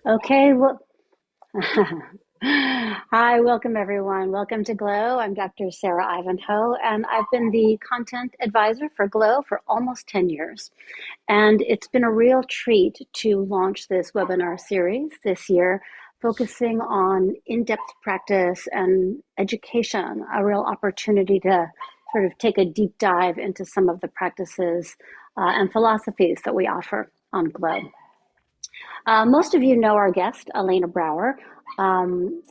Okay, well, hi, welcome everyone. Welcome to Glow. I'm Dr. Sarah Ivanhoe, and I've been the content advisor for Glow for almost 10 years. And it's been a real treat to launch this webinar series this year, focusing on in-depth practice and education, a real opportunity to sort of take a deep dive into some of the practices and philosophies that we offer on Glow. Most of you know our guest, Elena Brower, um,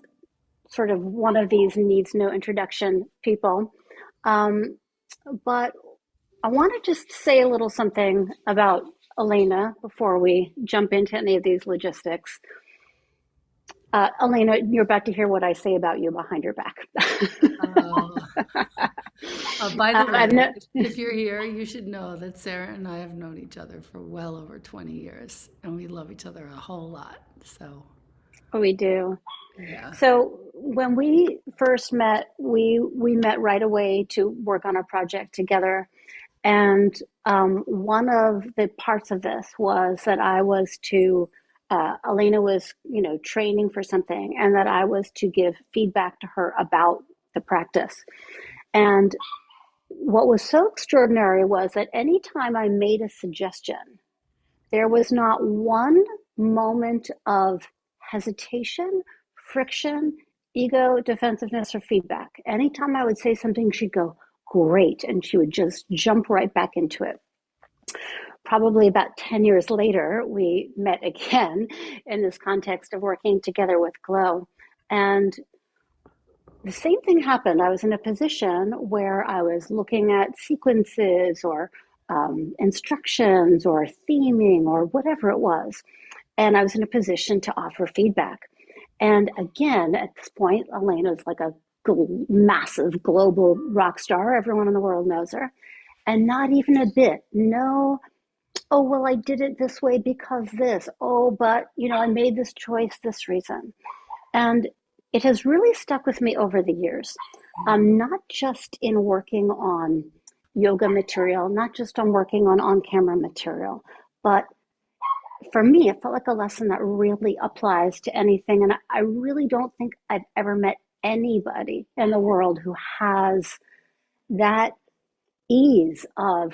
sort of one of these needs no introduction people. Um, but I want to just say a little something about Elena before we jump into any of these logistics. Elena, you're about to hear what I say about you behind your back. Oh, by the I've way, no, if you're here, you should know that Sarah and I have known each other for well over 20 years, and we love each other a whole lot. So, we do. yeah. So when we first met, we met right away to work on a project together. And one of the parts of this was that I was to, Elena was, training for something, and that I was to give feedback to her about the practice. And what was so extraordinary was that anytime I made a suggestion, there was not one moment of hesitation, friction, ego, defensiveness, or feedback. Anytime I would say something, she'd go, great. And she would just jump right back into it. Probably about 10 years later, we met again in this context of working together with Glow. And the same thing happened. I was in a position where I was looking at sequences or instructions or theming or whatever it was. And I was in a position to offer feedback. And again, at this point, Elena is like a massive global rock star. Everyone in the world knows her. And not even a bit. No, oh, well, I did it this way because this. Oh, but, I made this choice this reason. And it has really stuck with me over the years, not just in working on yoga material, not just on working on camera material, but for me, it felt like a lesson that really applies to anything. And I really don't think I've ever met anybody in the world who has that ease of,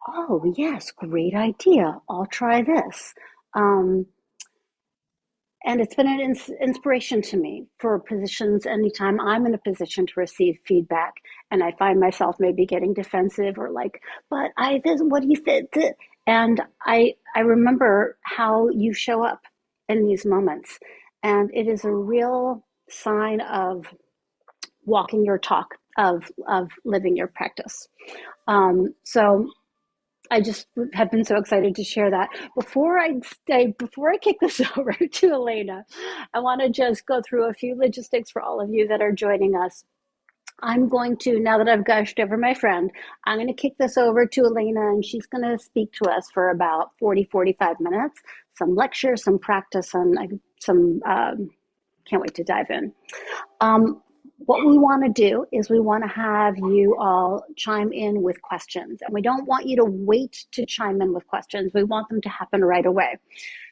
oh, yes, great idea. I'll try this. Um, and it's been an inspiration to me for positions anytime I'm in a position to receive feedback and I find myself maybe getting defensive or like, but this, what do you think? And I remember how you show up in these moments. And it is a real sign of walking your talk, of living your practice. So I just have been so excited to share that. Before I kick this over to Elena, I want to just go through a few logistics for all of you that are joining us. I'm going to, now that I've gushed over my friend, I'm going to kick this over to Elena, and she's going to speak to us for about 45 minutes, some lecture, some practice, and can't wait to dive in. Um, what we want to do is we want to have you all chime in with questions. And we don't want you to wait to chime in with questions. We want them to happen right away.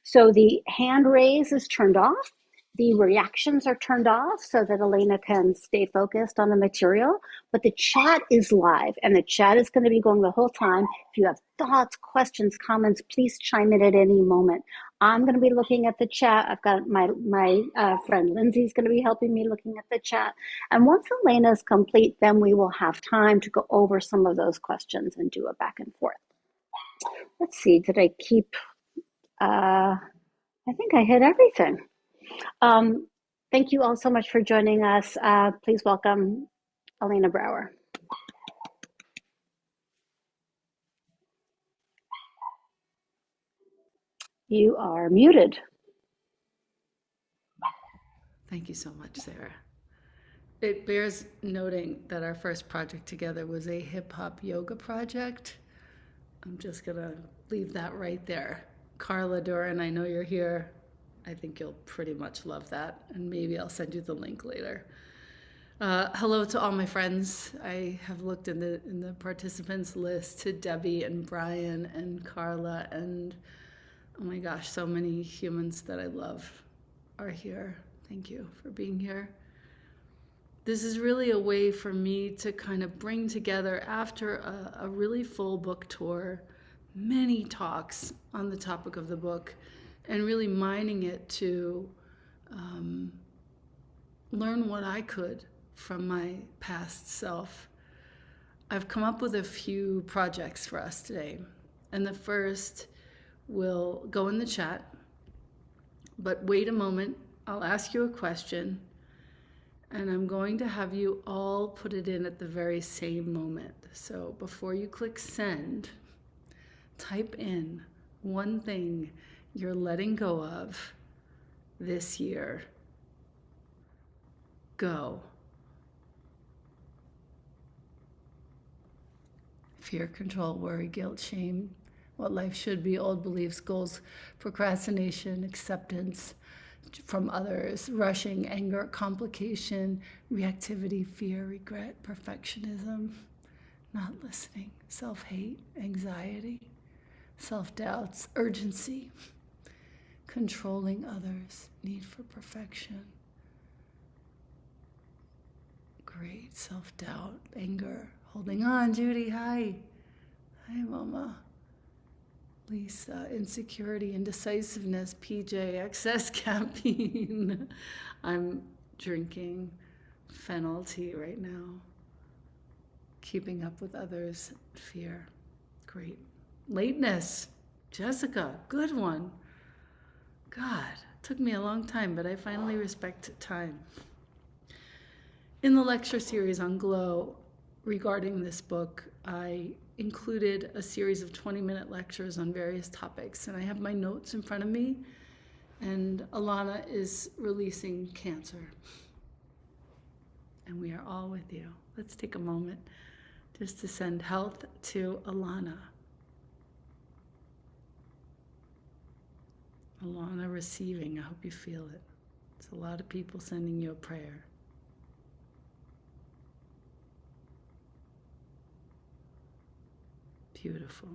So the hand raise is turned off. The reactions are turned off so that Elena can stay focused on the material, but the chat is live and the chat is going to be going the whole time. If you have thoughts, questions, comments, please chime in at any moment. I'm going to be looking at the chat. I've got my friend Lindsay's going to be helping me looking at the chat. And once Elena is complete, then we will have time to go over some of those questions and do a back and forth. Let's see, did I keep, I think I hit everything. Um, thank you all so much for joining us. Please welcome Elena Brower. You are muted. Thank you so much, Sarah. It bears noting that our first project together was a hip hop yoga project. I'm just going to leave that right there. Carla Doran, I know you're here. I think you'll pretty much love that, and maybe I'll send you the link later. Hello to all my friends. I have looked in the participants list to Debbie and Brian and Carla and Oh my gosh, so many humans that I love are here. Thank you for being here. This is really a way for me to kind of bring together, after a really full book tour, many talks on the topic of the book, and really mining it to learn what I could from my past self. I've come up with a few projects for us today, and the first will go in the chat, but wait a moment, I'll ask you a question, and I'm going to have you all put it in at the very same moment. So before you click send, type in one thing you're letting go of this year. Go. Fear, control, worry, guilt, shame, what life should be, old beliefs, goals, procrastination, acceptance from others, rushing, anger, complication, reactivity, fear, regret, perfectionism, not listening, self-hate, anxiety, self-doubts, urgency, controlling others, need for perfection. Great, self-doubt, anger, holding on, Judy, hi. Hi, Mama. Lisa, insecurity, indecisiveness, PJ, excess caffeine. I'm drinking fennel tea right now. Keeping up with others, fear. Great. Lateness, Jessica, good one. God, it took me a long time, but I finally respect time. In the lecture series on Glow regarding this book, I included a series of 20-minute lectures on various topics, and I have my notes in front of me, and Alana is releasing cancer. And we are all with you. Let's take a moment just to send health to Alana. Alana receiving, I hope you feel it. It's a lot of people sending you a prayer. Beautiful.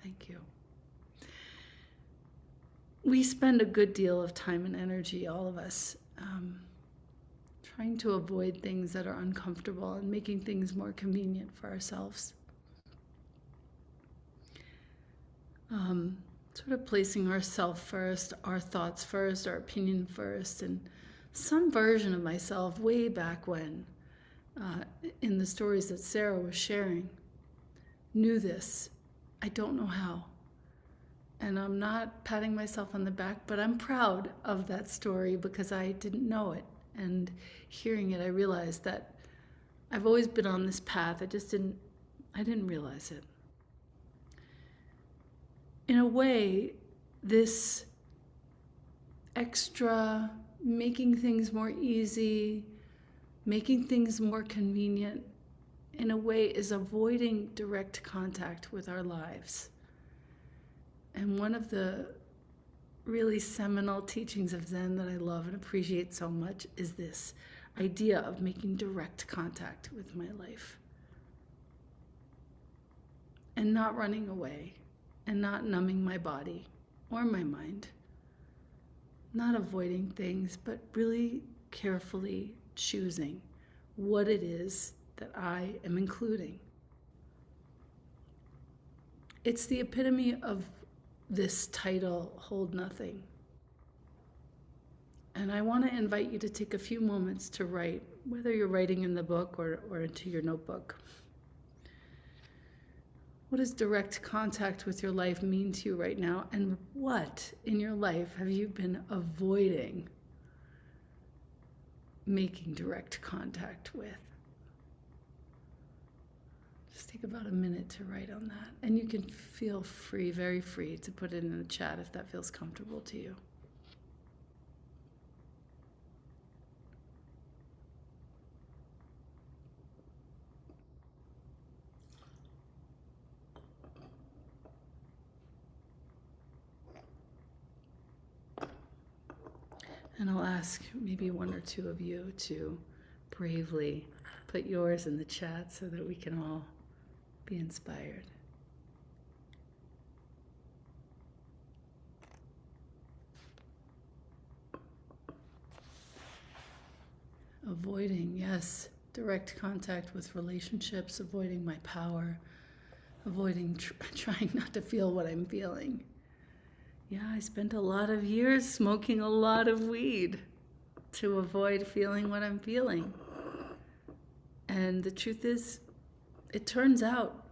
Thank you. We spend a good deal of time and energy, all of us, trying to avoid things that are uncomfortable and making things more convenient for ourselves. Sort of placing ourselves first, our thoughts first, our opinion first, and some version of myself way back when, in the stories that Sarah was sharing, knew this. I don't know how. And I'm not patting myself on the back, but I'm proud of that story because I didn't know it. And hearing it, I realized that I've always been on this path. I didn't realize it. In a way, this extra making things more easy, making things more convenient, in a way, is avoiding direct contact with our lives. And one of the really seminal teachings of Zen that I love and appreciate so much is this idea of making direct contact with my life. And not running away, and not numbing my body or my mind. Not avoiding things, but really carefully choosing what it is that I am including. It's the epitome of this title, Hold Nothing. And I want to invite you to take a few moments to write, whether you're writing in the book or into your notebook. What does direct contact with your life mean to you right now? And what in your life have you been avoiding making direct contact with? Just take about a minute to write on that. And you can feel free, very free, to put it in the chat if that feels comfortable to you. And I'll ask maybe one or two of you to bravely put yours in the chat so that we can all be inspired. Avoiding, yes, direct contact with relationships, avoiding my power, avoiding trying not to feel what I'm feeling. Yeah, I spent a lot of years smoking a lot of weed to avoid feeling what I'm feeling. And the truth is, it turns out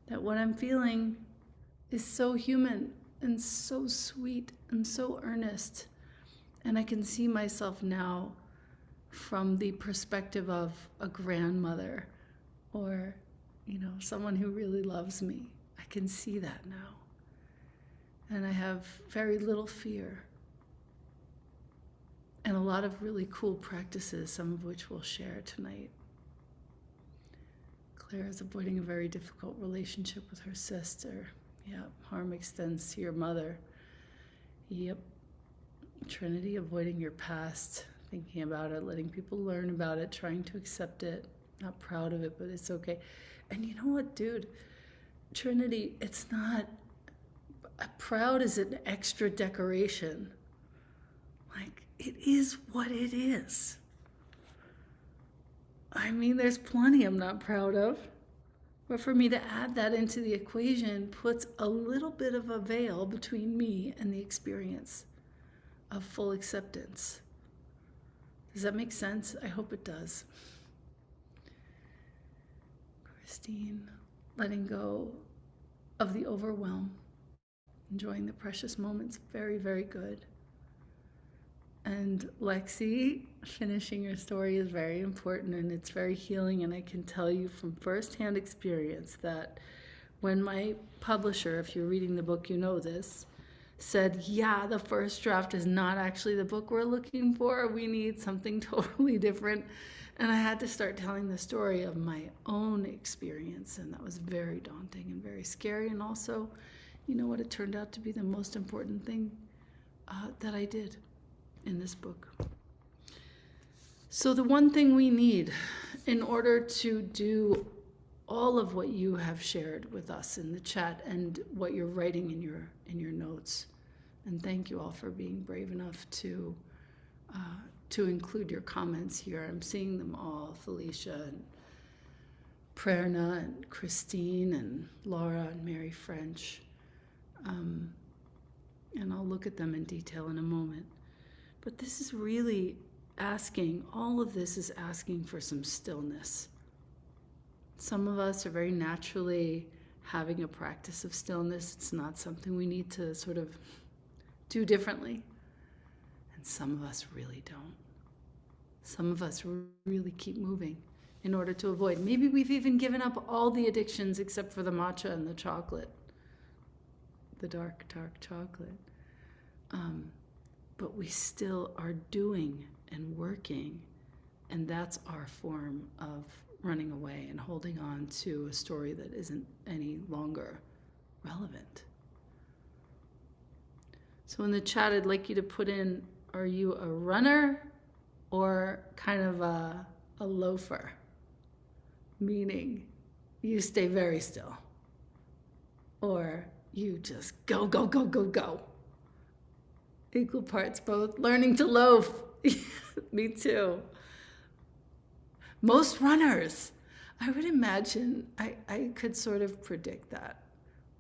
that what I'm feeling is so human and so sweet and so earnest. And I can see myself now from the perspective of a grandmother or, someone who really loves me. I can see that now. And I have very little fear. And a lot of really cool practices, some of which we'll share tonight. Claire is avoiding a very difficult relationship with her sister. Yep, harm extends to your mother. Yep. Trinity, avoiding your past, thinking about it, letting people learn about it, trying to accept it. Not proud of it, but it's okay. And you know what, dude? Trinity, it's not, proud is an extra decoration. Like, it is what it is. I mean, there's plenty I'm not proud of. But for me to add that into the equation puts a little bit of a veil between me and the experience of full acceptance. Does that make sense? I hope it does. Christine, letting go of the overwhelm, enjoying the precious moments, very, very good. And Lexi, finishing your story is very important and it's very healing. And I can tell you from firsthand experience that when my publisher, if you're reading the book, you know this, said, yeah, the first draft is not actually the book we're looking for. We need something totally different. And I had to start telling the story of my own experience. And that was very daunting and very scary. And also, you know what? It turned out to be the most important thing that I did in this book. So the one thing we need in order to do all of what you have shared with us in the chat and what you're writing in your notes, and thank you all for being brave enough to include your comments here. I'm seeing them all, Felicia and Prerna and Christine and Laura and Mary French. And I'll look at them in detail in a moment. But this is really asking, all of this is asking for some stillness. Some of us are very naturally having a practice of stillness. It's not something we need to sort of do differently. And some of us really don't. Some of us really keep moving in order to avoid. Maybe we've even given up all the addictions except for the matcha and the chocolate, the dark, dark chocolate. But we still are doing and working, and that's our form of running away and holding on to a story that isn't any longer relevant. So in the chat, I'd like you to put in, are you a runner or kind of a loafer? Meaning you stay very still, or you just go, go, go, go, go. Equal parts both. Learning to loaf. Me too. Most runners, I would imagine I could sort of predict that.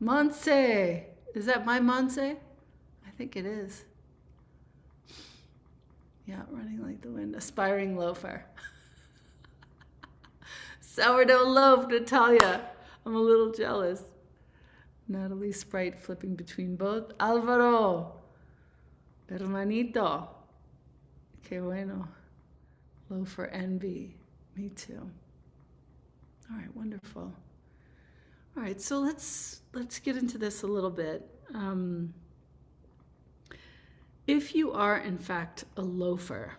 Monse. Is that my Monse? I think it is. Yeah, running like the wind. Aspiring loafer. Sourdough loaf, Natalia. I'm a little jealous. Natalie Sprite flipping between both. Alvaro. Hermanito. Que bueno. Loafer envy. Me too. All right, wonderful. All right, so let's get into this a little bit. If you are, in fact, a loafer,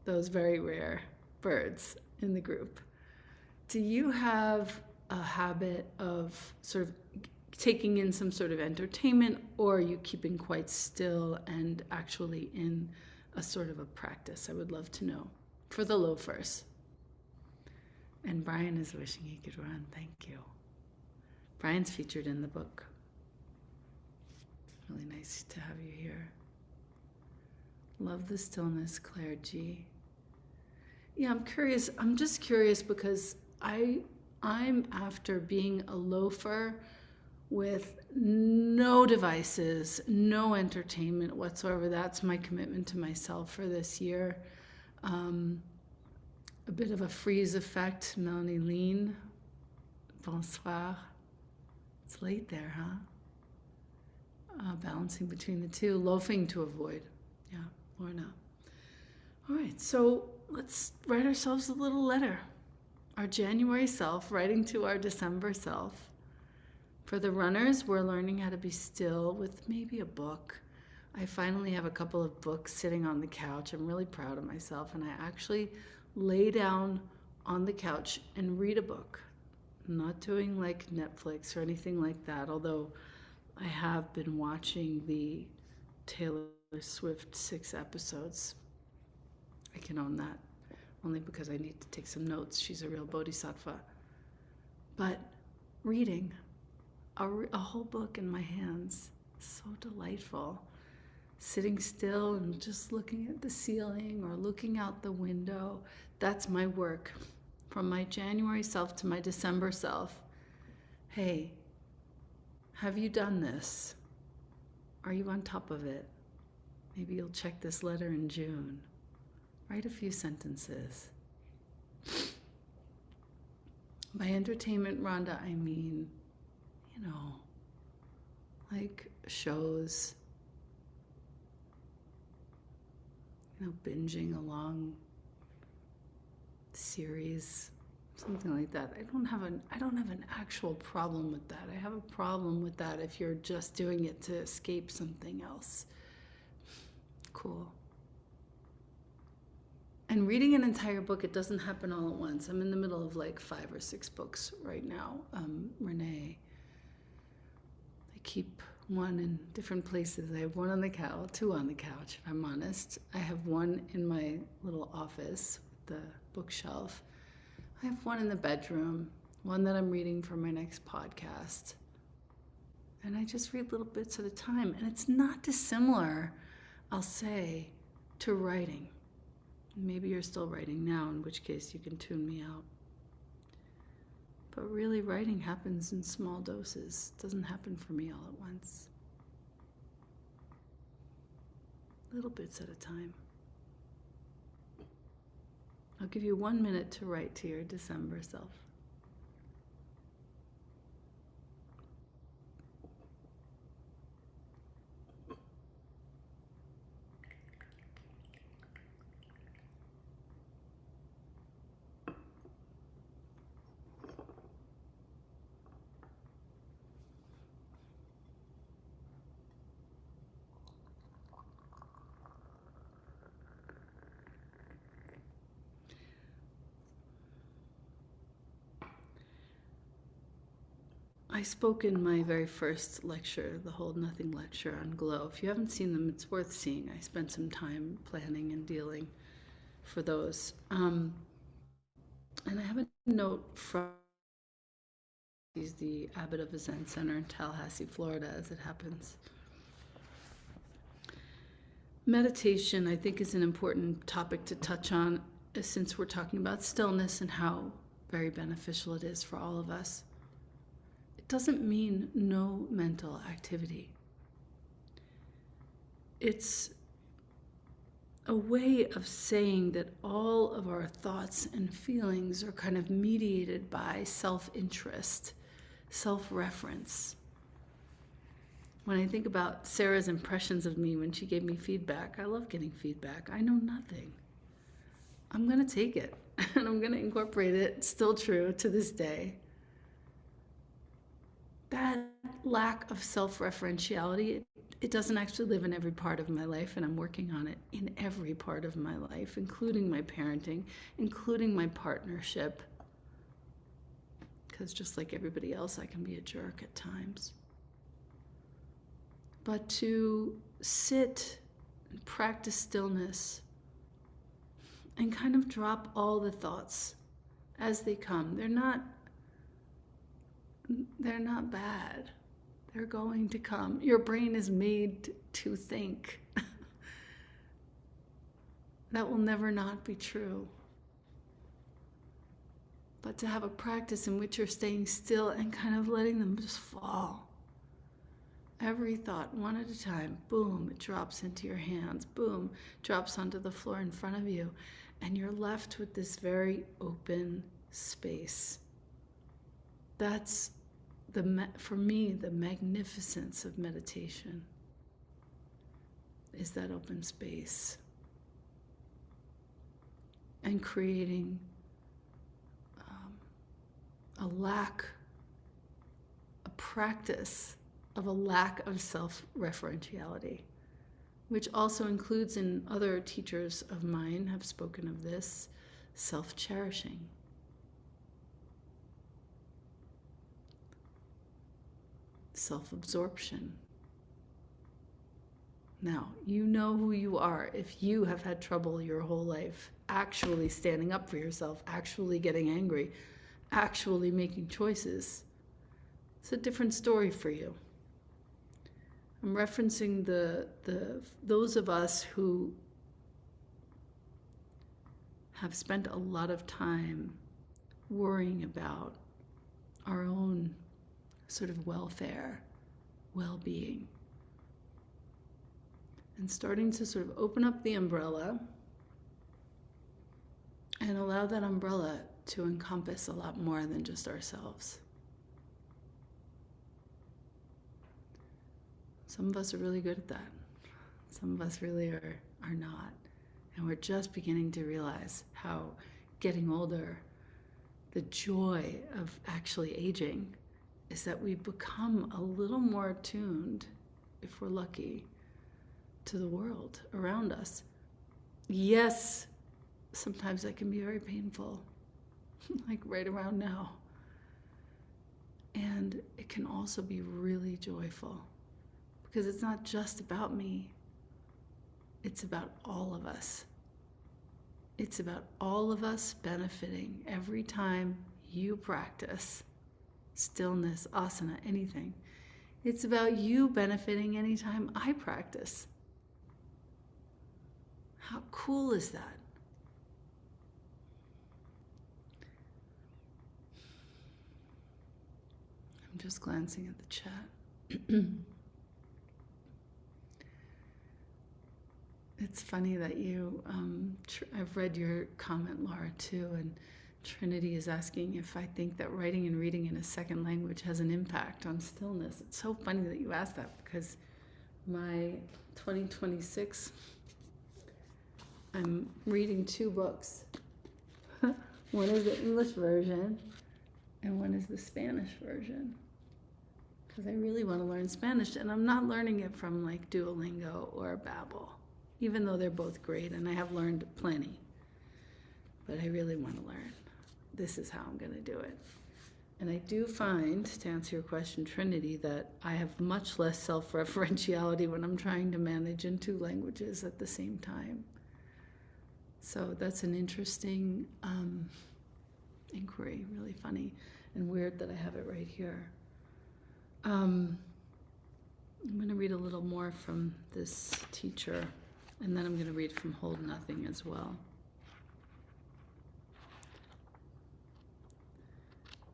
those very rare birds in the group, do you have a habit of sort of taking in some sort of entertainment, or are you keeping quite still and actually in a sort of a practice? I would love to know for the loafers. And Brian is wishing he could run. Thank you. Brian's featured in the book. Really nice to have you here. Love the stillness, Claire G. Yeah, I'm curious. I'm just curious because I'm after being a loafer with no devices, no entertainment whatsoever. That's my commitment to myself for this year. Um, a bit of a freeze effect. Melanie Lean. Bonsoir. It's late there, huh? Balancing between the two. Loafing to avoid. Yeah, Lorna. All right, so let's write ourselves a little letter. Our January self writing to our December self. For the runners, we're learning how to be still with maybe a book. I finally have a couple of books sitting on the couch. I'm really proud of myself, and I actually lay down on the couch and read a book. I'm not doing like Netflix or anything like that, although I have been watching the Taylor Swift 6 episodes. I can own that, only because I need to take some notes. She's a real bodhisattva. But reading a whole book in my hands, so delightful. Sitting still and just looking at the ceiling or looking out the window. That's my work. From my January self to my December self. Hey, have you done this? Are you on top of it? Maybe you'll check this letter in June. Write a few sentences. By entertainment, Rhonda, I mean, like shows, binging along series, something like that. I don't have an actual problem with that. I have a problem with that if you're just doing it to escape something else. Cool. And reading an entire book, it doesn't happen all at once. I'm in the middle of like 5 or 6 books right now. Renee, I keep one in different places. I have one on the couch, 2 on the couch, if I'm honest. I have one in my little office, the bookshelf. I have one in the bedroom, one that I'm reading for my next podcast. And I just read little bits at a time. And it's not dissimilar, I'll say, to writing. Maybe you're still writing now, in which case you can tune me out. But really, writing happens in small doses. It doesn't happen for me all at once. Little bits at a time. I'll give you 1 minute to write to your December self. I spoke in my very first lecture, the Hold Nothing lecture on Glow. If you haven't seen them, it's worth seeing. I spent some time planning and dealing for those. And I have a note from he's the abbot of a Zen center in Tallahassee, Florida, as it happens. Meditation, I think, is an important topic to touch on, since we're talking about stillness and how very beneficial it is for all of us. It doesn't mean no mental activity. It's a way of saying that all of our thoughts and feelings are kind of mediated by self-interest, self-reference. When I think about Sarah's impressions of me when she gave me feedback, I love getting feedback. I know nothing. I'm going to take it, and I'm going to incorporate it, still true to this day. That lack of self-referentiality, it doesn't actually live in every part of my life, and I'm working on it in every part of my life, including my parenting, including my partnership. Because just like everybody else, I can be a jerk at times. But to sit and practice stillness and kind of drop all the thoughts as they come. They're not bad. They're going to come. Your brain is made to think. That will never not be true. but to have a practice in which you're staying still and kind of letting them just fall. Every thought, one at a time, boom, it drops into your hands, boom, drops onto the floor in front of you, and you're left with this very open space. That's, for me, the magnificence of meditation, is that open space. And creating a practice of a lack of self-referentiality, which also includes, in other teachers of mine have spoken of this, self-cherishing. Self-absorption. Now, you know who you are if you have had trouble your whole life actually standing up for yourself, actually getting angry, actually making choices. It's a different story for you. I'm referencing those of us who have spent a lot of time worrying about our own sort of welfare, well-being, and starting to sort of open up the umbrella and allow that umbrella to encompass a lot more than just ourselves. Some of us are really good at that. Some of us really are not. And we're just beginning to realize how getting older, the joy of actually aging, is that we become a little more attuned, if we're lucky, to the world around us. Yes, sometimes that can be very painful, like right around now. And it can also be really joyful, because it's not just about me. It's about all of us. It's about all of us benefiting every time you practice stillness, asana, anything. It's about you benefiting anytime I practice. How cool is that? I'm just glancing at the chat. It's funny that you, I've read your comment, Laura, too, and Trinity is asking if I think that writing and reading in a second language has an impact on stillness. It's so funny that you asked that, because my 2026, I'm reading 2 books. One is the English version, and one is the Spanish version, because I really want to learn Spanish, and I'm not learning it from like Duolingo or Babbel, even though they're both great, and I have learned plenty. But I really want to learn. This is how I'm going to do it. And I do find, to answer your question, Trinity, that I have much less self-referentiality when I'm trying to manage in 2 languages at the same time. So that's an interesting inquiry, really funny and weird that I have it right here. I'm going to read a little more from this teacher, and then I'm going to read from Hold Nothing as well.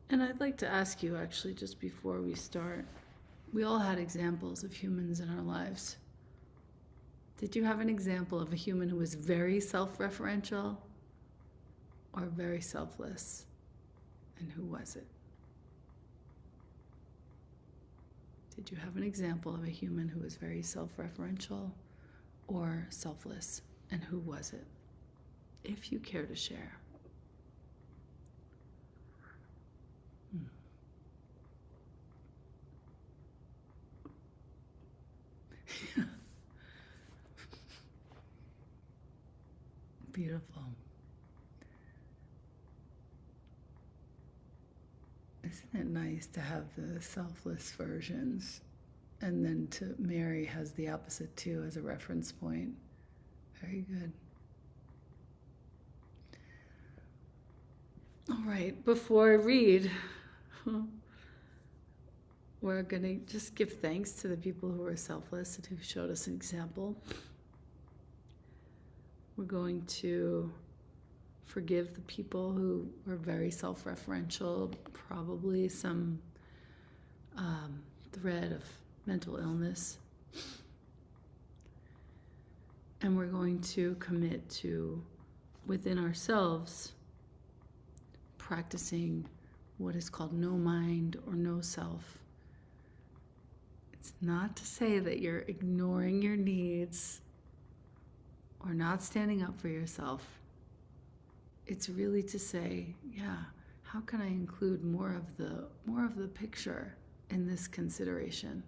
And I'd like to ask you, actually, just before we start, we all had examples of humans in our lives. Did you have an example of a human who was very self-referential or very selfless? And who was it? Did you have an example of a human who was very self-referential or selfless? And who was it? If you care to share. Beautiful. Isn't it nice to have the selfless versions, and then to Mary has the opposite too as a reference point? Very good. All right, before I read, we're going to just give thanks to the people who are selfless and who showed us an example. We're going to forgive the people who were very self-referential, probably some thread of mental illness. And we're going to commit to, within ourselves, practicing what is called no mind or no self. It's not to say that you're ignoring your needs or not standing up for yourself. It's really to say, yeah, how can I include more of the picture in this consideration?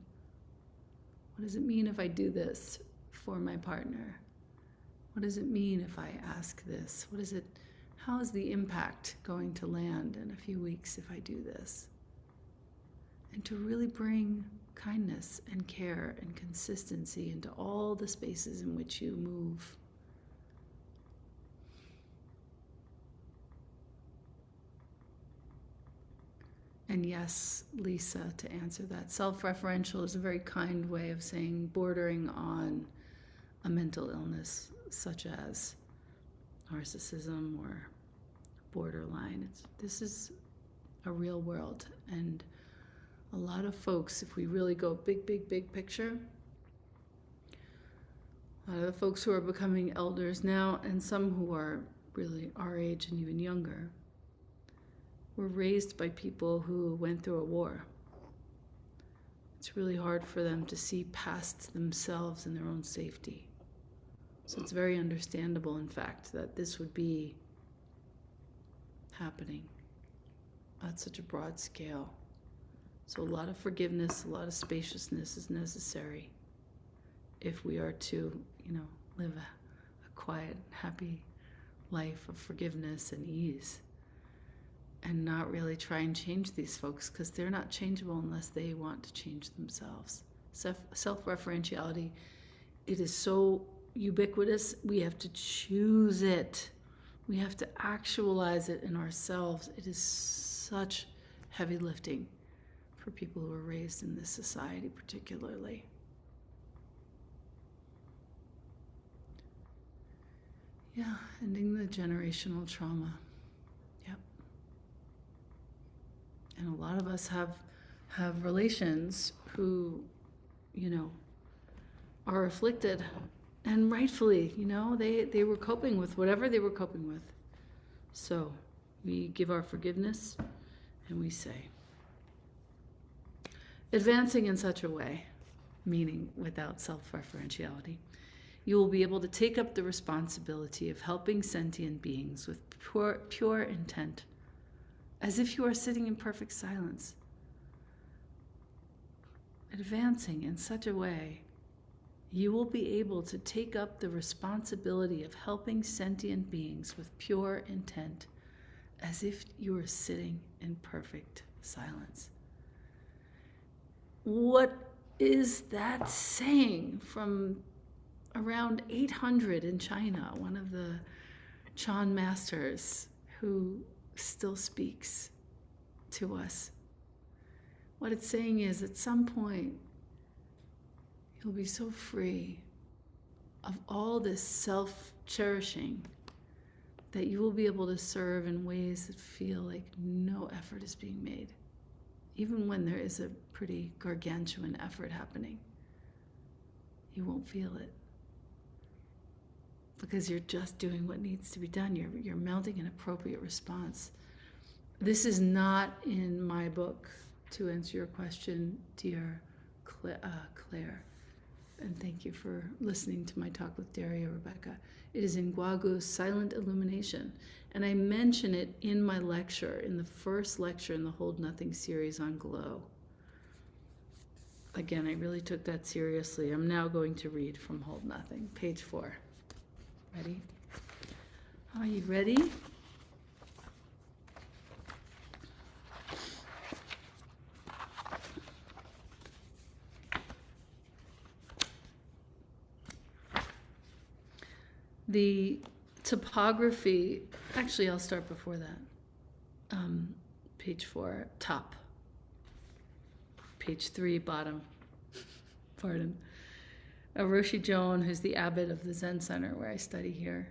What does it mean if I do this for my partner? What does it mean if I ask this? How is the impact going to land in a few weeks if I do this? And to really bring kindness and care and consistency into all the spaces in which you move. And yes, Lisa, to answer that, self-referential is a very kind way of saying bordering on a mental illness such as narcissism or borderline. This is a real world, and a lot of folks, if we really go big picture, a lot of the folks who are becoming elders now, and some who are really our age and even younger, were raised by people who went through a war. It's really hard for them to see past themselves and their own safety. So it's very understandable, in fact, that this would be happening at such a broad scale. So a lot of forgiveness, a lot of spaciousness is necessary if we are to, live a quiet, happy life of forgiveness and ease, and not really try and change these folks, because they're not changeable unless they want to change themselves. Self-referentiality, it is so ubiquitous, we have to choose it. We have to actualize it in ourselves. It is such heavy lifting for people who are raised in this society particularly. Yeah, ending the generational trauma. Yep. And a lot of us have relations who, are afflicted, and rightfully, they were coping with whatever they were coping with. So we give our forgiveness and we say, advancing in such a way, meaning without self-referentiality, you will be able to take up the responsibility of helping sentient beings with pure intent, as if you are sitting in perfect silence. Advancing in such a way, you will be able to take up the responsibility of helping sentient beings with pure intent, as if you were sitting in perfect silence. What is that saying from around 800 in China, one of the Chan masters who still speaks to us? What it's saying is, at some point, you'll be so free of all this self-cherishing that you will be able to serve in ways that feel like no effort is being made, even when there is a pretty gargantuan effort happening. You won't feel it, because you're just doing what needs to be done. You're mounting an appropriate response. This is not in my book, to answer your question, dear Claire. And thank you for listening to my talk with Daria Rebecca. It is in Guagu's Silent Illumination. And I mention it in my lecture, in the first lecture in the Hold Nothing series on Glow. Again, I really took that seriously. I'm now going to read from Hold Nothing, page 4. Ready? Are you ready? The topography, actually I'll start before that. Page 4, top. Page 3, bottom. Pardon. Roshi Joan, who's the abbot of the Zen Center where I study here,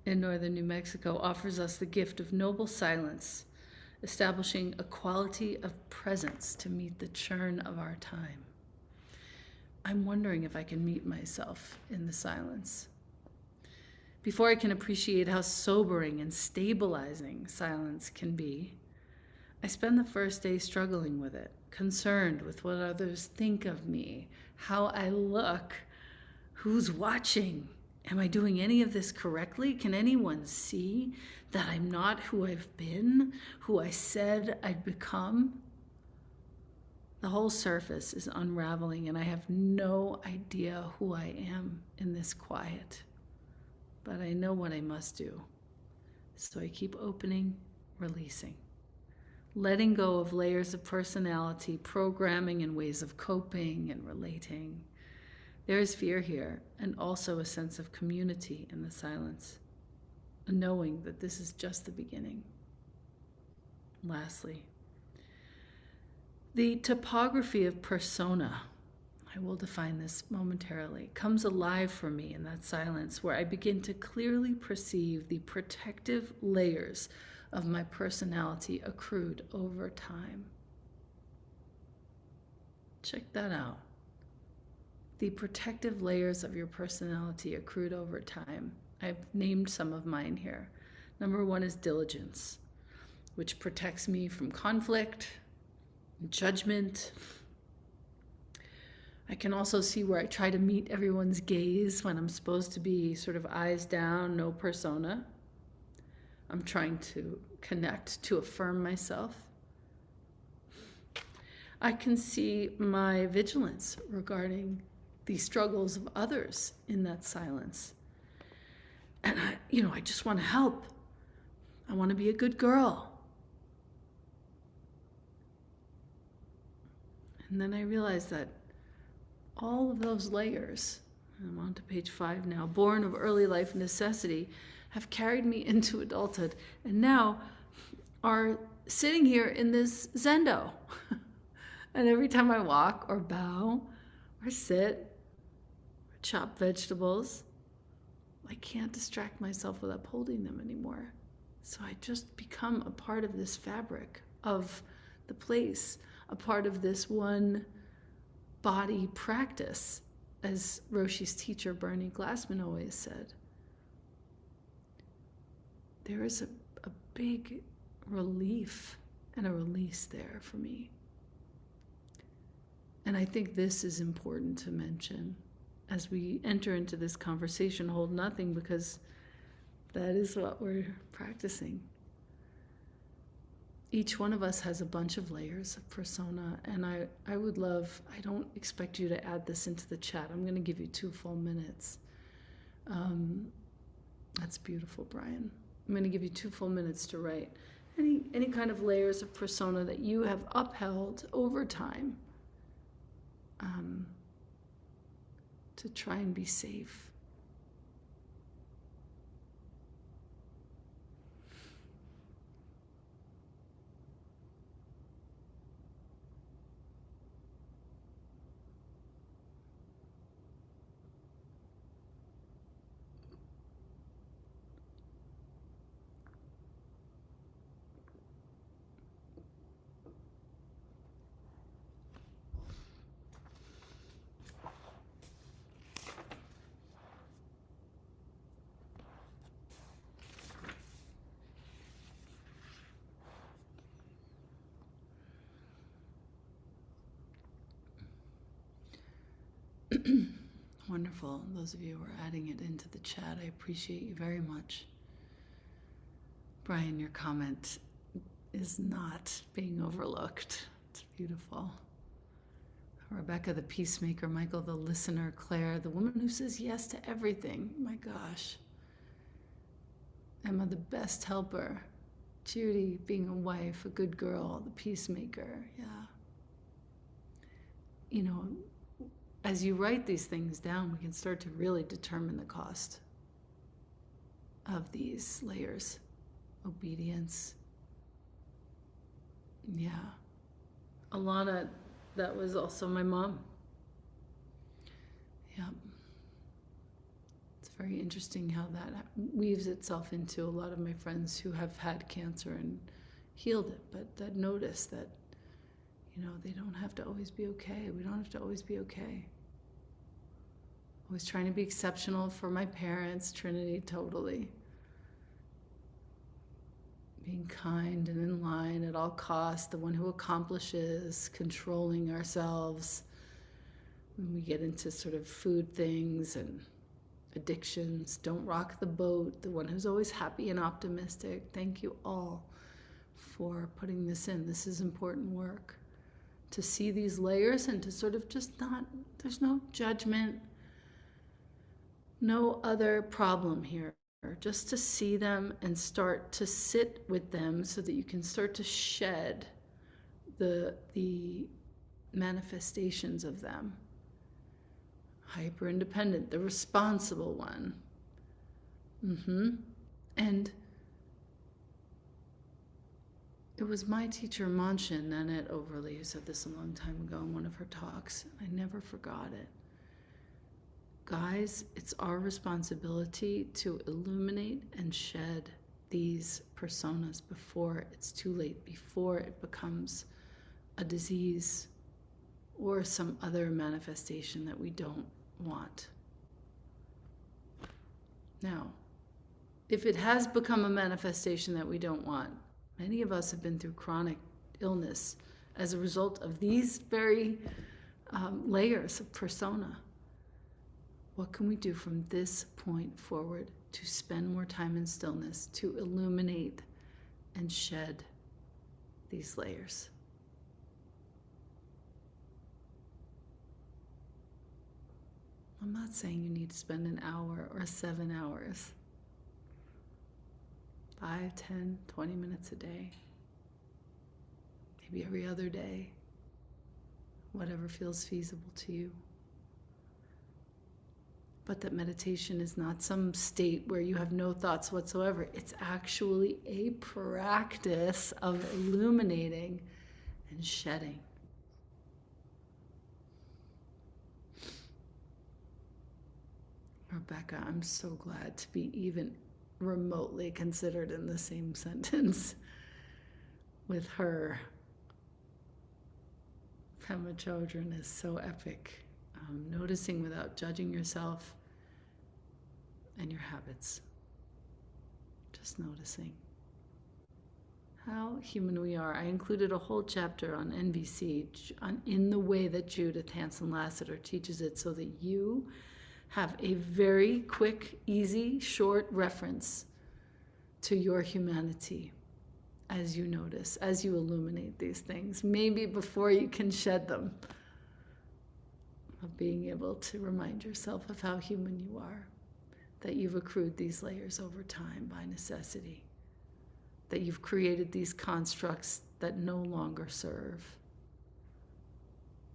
in northern New Mexico offers us the gift of noble silence, establishing a quality of presence to meet the churn of our time. I'm wondering if I can meet myself in the silence. Before I can appreciate how sobering and stabilizing silence can be, I spend the first day struggling with it, concerned with what others think of me, how I look, who's watching. Am I doing any of this correctly? Can anyone see that I'm not who I've been, who I said I'd become? The whole surface is unraveling, and I have no idea who I am in this quiet. But I know what I must do. So I keep opening, releasing, letting go of layers of personality, programming, and ways of coping and relating. There is fear here, and also a sense of community in the silence, a knowing that this is just the beginning. Lastly, the topography of persona, I will define this momentarily, comes alive for me in that silence where I begin to clearly perceive the protective layers of my personality accrued over time. Check that out. The protective layers of your personality accrued over time. I've named some of mine here. Number one is diligence, which protects me from conflict, judgment. I can also see where I try to meet everyone's gaze when I'm supposed to be sort of eyes down, no persona. I'm trying to connect, to affirm myself. I can see my vigilance regarding the struggles of others in that silence. And I just want to help. I want to be a good girl. And then I realized that all of those layers, I'm on to page 5 now, born of early life necessity, have carried me into adulthood and now are sitting here in this zendo. And every time I walk or bow or sit or chop vegetables, I can't distract myself with upholding them anymore. So I just become a part of this fabric of the place, a part of this one body practice, as Roshi's teacher Bernie Glassman always said. There is a big relief and a release there for me. And I think this is important to mention as we enter into this conversation. Hold nothing, because that is what we're practicing. Each one of us has a bunch of layers of persona, and I would love, I don't expect you to add this into the chat. I'm going to give you 2 full minutes. That's beautiful, Brian. I'm going to give you 2 full minutes to write any kind of layers of persona that you have upheld over time, to try and be safe. Wonderful. Those of you who are adding it into the chat, I appreciate you very much. Brian, your comment is not being overlooked. It's beautiful. Rebecca, the peacemaker. Michael, the listener. Claire, the woman who says yes to everything. My gosh. Emma, the best helper. Judy, being a wife, a good girl, the peacemaker. Yeah. As you write these things down, we can start to really determine the cost of these layers. Obedience. Yeah. Alana, that was also my mom. Yeah. It's very interesting how that weaves itself into a lot of my friends who have had cancer and healed it, but that notice that, they don't have to always be okay. We don't have to always be okay. Always trying to be exceptional for my parents, Trinity, totally. Being kind and in line at all costs, the one who accomplishes, controlling ourselves. When we get into sort of food things and addictions, don't rock the boat, the one who's always happy and optimistic. Thank you all for putting this in. This is important work. To see these layers and to sort of just there's no judgment, no other problem here. Just to see them and start to sit with them so that you can start to shed the manifestations of them. Hyper independent, the responsible one. And it was my teacher, Manshin, Nanette Overly, who said this a long time ago in one of her talks. I never forgot it. Guys, it's our responsibility to illuminate and shed these personas before it's too late, before it becomes a disease or some other manifestation that we don't want. Now, if it has become a manifestation that we don't want, many of us have been through chronic illness as a result of these very layers of persona. What can we do from this point forward to spend more time in stillness, to illuminate and shed these layers? I'm not saying you need to spend an hour or 7 hours. 5, 10, 20 minutes a day. Maybe every other day. Whatever feels feasible to you. But that meditation is not some state where you have no thoughts whatsoever. It's actually a practice of illuminating and shedding. Rebecca, I'm so glad to be even remotely considered in the same sentence with her. Pema Chodron is so epic. Noticing without judging yourself and your habits. Just noticing how human we are. I included a whole chapter on NVC, in the way that Judith Hanson Lassiter teaches it, so that you have a very quick, easy, short reference to your humanity as you notice, as you illuminate these things, maybe before you can shed them. Of being able to remind yourself of how human you are, that you've accrued these layers over time by necessity, that you've created these constructs that no longer serve,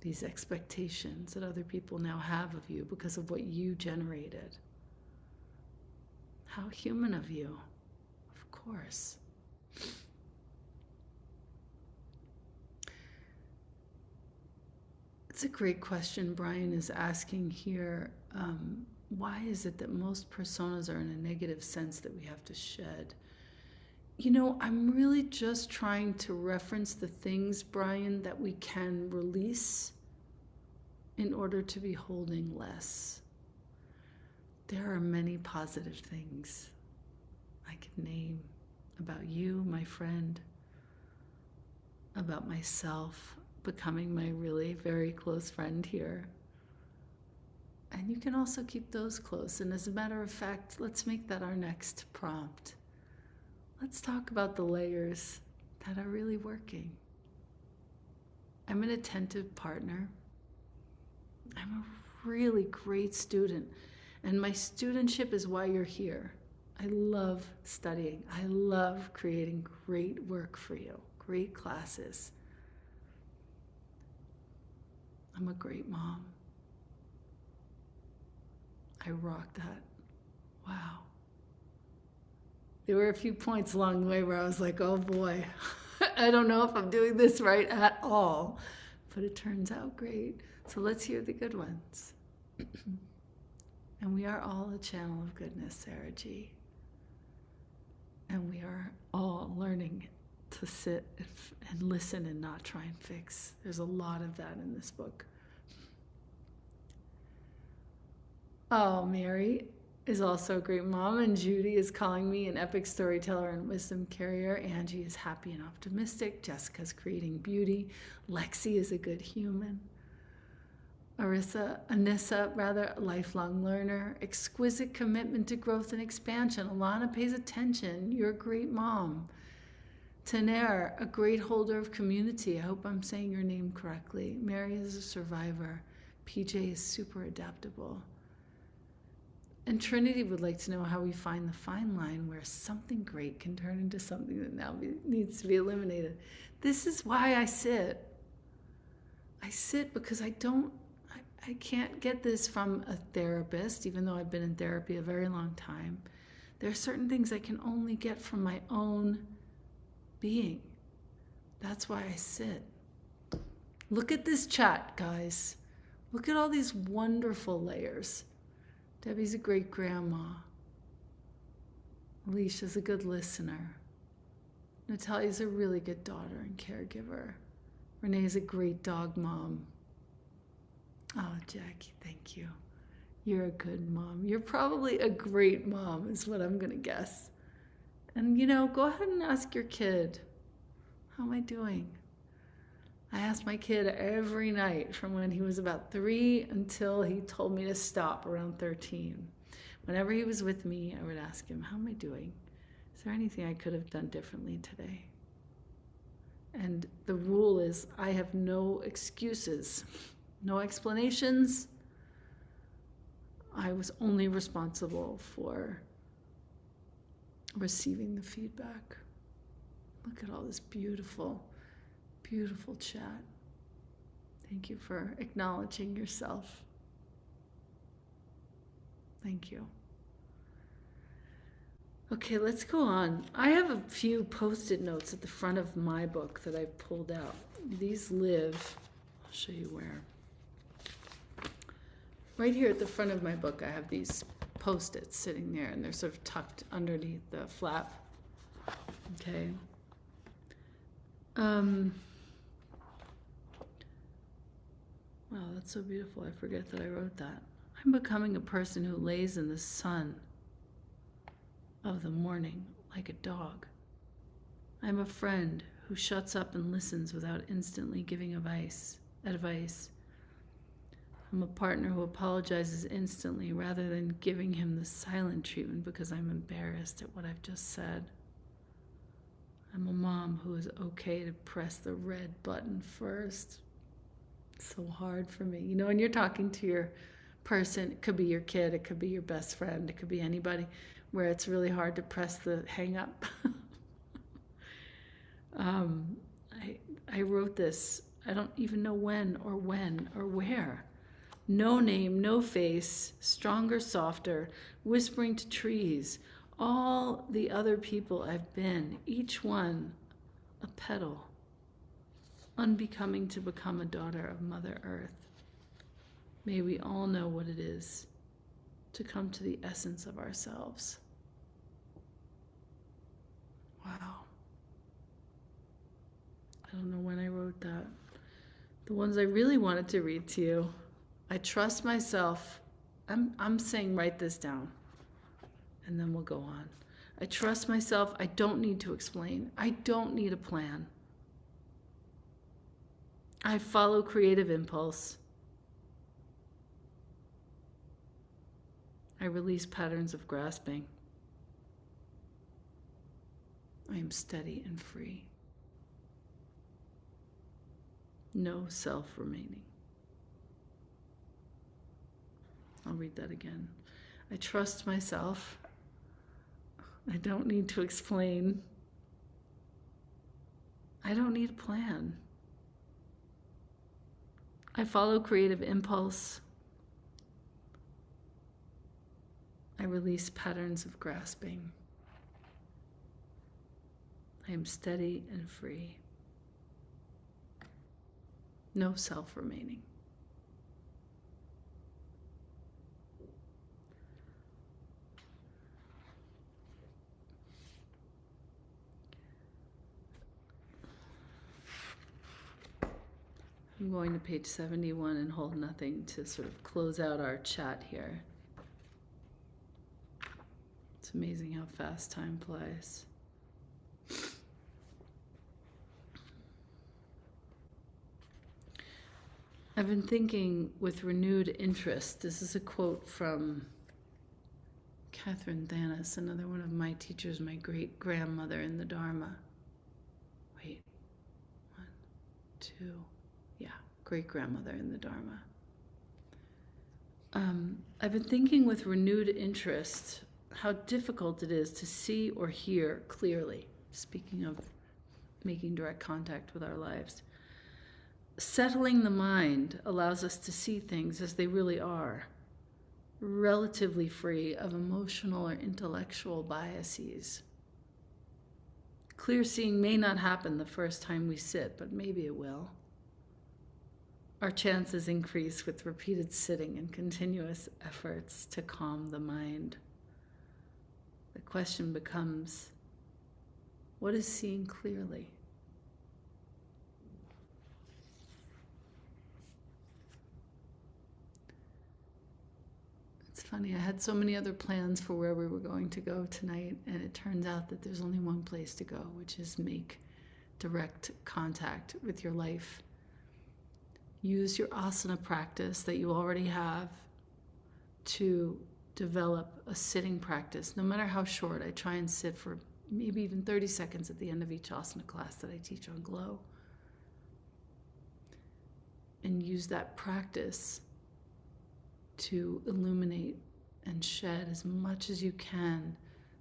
these expectations that other people now have of you because of what you generated. How human of you, of course. It's a great question Brian is asking here. Why is it that most personas are in a negative sense that we have to shed? I'm really just trying to reference the things, Brian, that we can release in order to be holding less. There are many positive things I could name about you, my friend, about myself, becoming my really very close friend here. And you can also keep those close. And as a matter of fact, let's make that our next prompt. Let's talk about the layers that are really working. I'm an attentive partner. I'm a really great student. And my studentship is why you're here. I love studying. I love creating great work for you, great classes. I'm a great mom. I rocked that. Wow. There were a few points along the way where I was like, oh boy, I don't know if I'm doing this right at all. But it turns out great. So let's hear the good ones. And we are all a channel of goodness, Sarah G. And we are all learning to sit and listen and not try and fix. There's a lot of that in this book. Oh, Mary is also a great mom, and Judy is calling me an epic storyteller and wisdom carrier. Angie is happy and optimistic. Jessica's creating beauty. Lexi is a good human. Anissa, a lifelong learner. Exquisite commitment to growth and expansion. Alana pays attention. You're a great mom. Taner, a great holder of community. I hope I'm saying your name correctly. Mary is a survivor. PJ is super adaptable. And Trinity would like to know how we find the fine line where something great can turn into something that now needs to be eliminated. This is why I sit. I sit because I can't get this from a therapist, even though I've been in therapy a very long time. There are certain things I can only get from my own being. That's why I sit. Look at this chat, guys. Look at all these wonderful layers. Debbie's a great grandma. Alicia's a good listener. Natalia's a really good daughter and caregiver. Renee's a great dog mom. Oh, Jackie, thank you. You're a good mom. You're probably a great mom, is what I'm going to guess. And, go ahead and ask your kid, how am I doing? I asked my kid every night from when he was about 3 until he told me to stop around 13. Whenever he was with me, I would ask him, how am I doing? Is there anything I could have done differently today? And the rule is I have no excuses, no explanations. I was only responsible for receiving the feedback. Look at all this beautiful, beautiful chat. Thank you for acknowledging yourself. Thank you. Okay, let's go on. I have a few post-it notes at the front of my book that I've pulled out. These live, I'll show you where. Right here at the front of my book, I have these post-its sitting there, and they're sort of tucked underneath the flap. Okay. Wow, that's so beautiful. I forget that I wrote that. I'm becoming a person who lays in the sun of the morning like a dog. I'm a friend who shuts up and listens without instantly giving advice. I'm a partner who apologizes instantly rather than giving him the silent treatment because I'm embarrassed at what I've just said. I'm a mom who is okay to press the red button first. It's so hard for me. When you're talking to your person, it could be your kid, it could be your best friend, it could be anybody, where it's really hard to press the hang up. I wrote this, I don't even know when or where. No name, no face, stronger, softer, whispering to trees, all the other people I've been, each one a petal, unbecoming to become a daughter of Mother Earth. May we all know what it is to come to the essence of ourselves. Wow. I don't know when I wrote that. The ones I really wanted to read to you. I trust myself. I'm saying write this down, and then we'll go on. I trust myself. I don't need to explain. I don't need a plan. I follow creative impulse. I release patterns of grasping. I am steady and free. No self remaining. I'll read that again. I trust myself. I don't need to explain. I don't need a plan. I follow creative impulse. I release patterns of grasping. I am steady and free. No self remaining. I'm going to page 71 and hold nothing to sort of close out our chat here. It's amazing how fast time flies. I've been thinking with renewed interest. This is a quote from Catherine Thanis, another one of my teachers, my great-grandmother in the Dharma. Wait, 1, 2, yeah, great-grandmother in the Dharma. I've been thinking with renewed interest how difficult it is to see or hear clearly, speaking of making direct contact with our lives. Settling the mind allows us to see things as they really are, relatively free of emotional or intellectual biases. Clear seeing may not happen the first time we sit, but maybe it will. Our chances increase with repeated sitting and continuous efforts to calm the mind. The question becomes, what is seeing clearly? It's funny, I had so many other plans for where we were going to go tonight, and it turns out that there's only one place to go, which is make direct contact with your life. Use your asana practice that you already have to develop a sitting practice, no matter how short. I try and sit for maybe even 30 seconds at the end of each asana class that I teach on Glow. And use that practice to illuminate and shed as much as you can,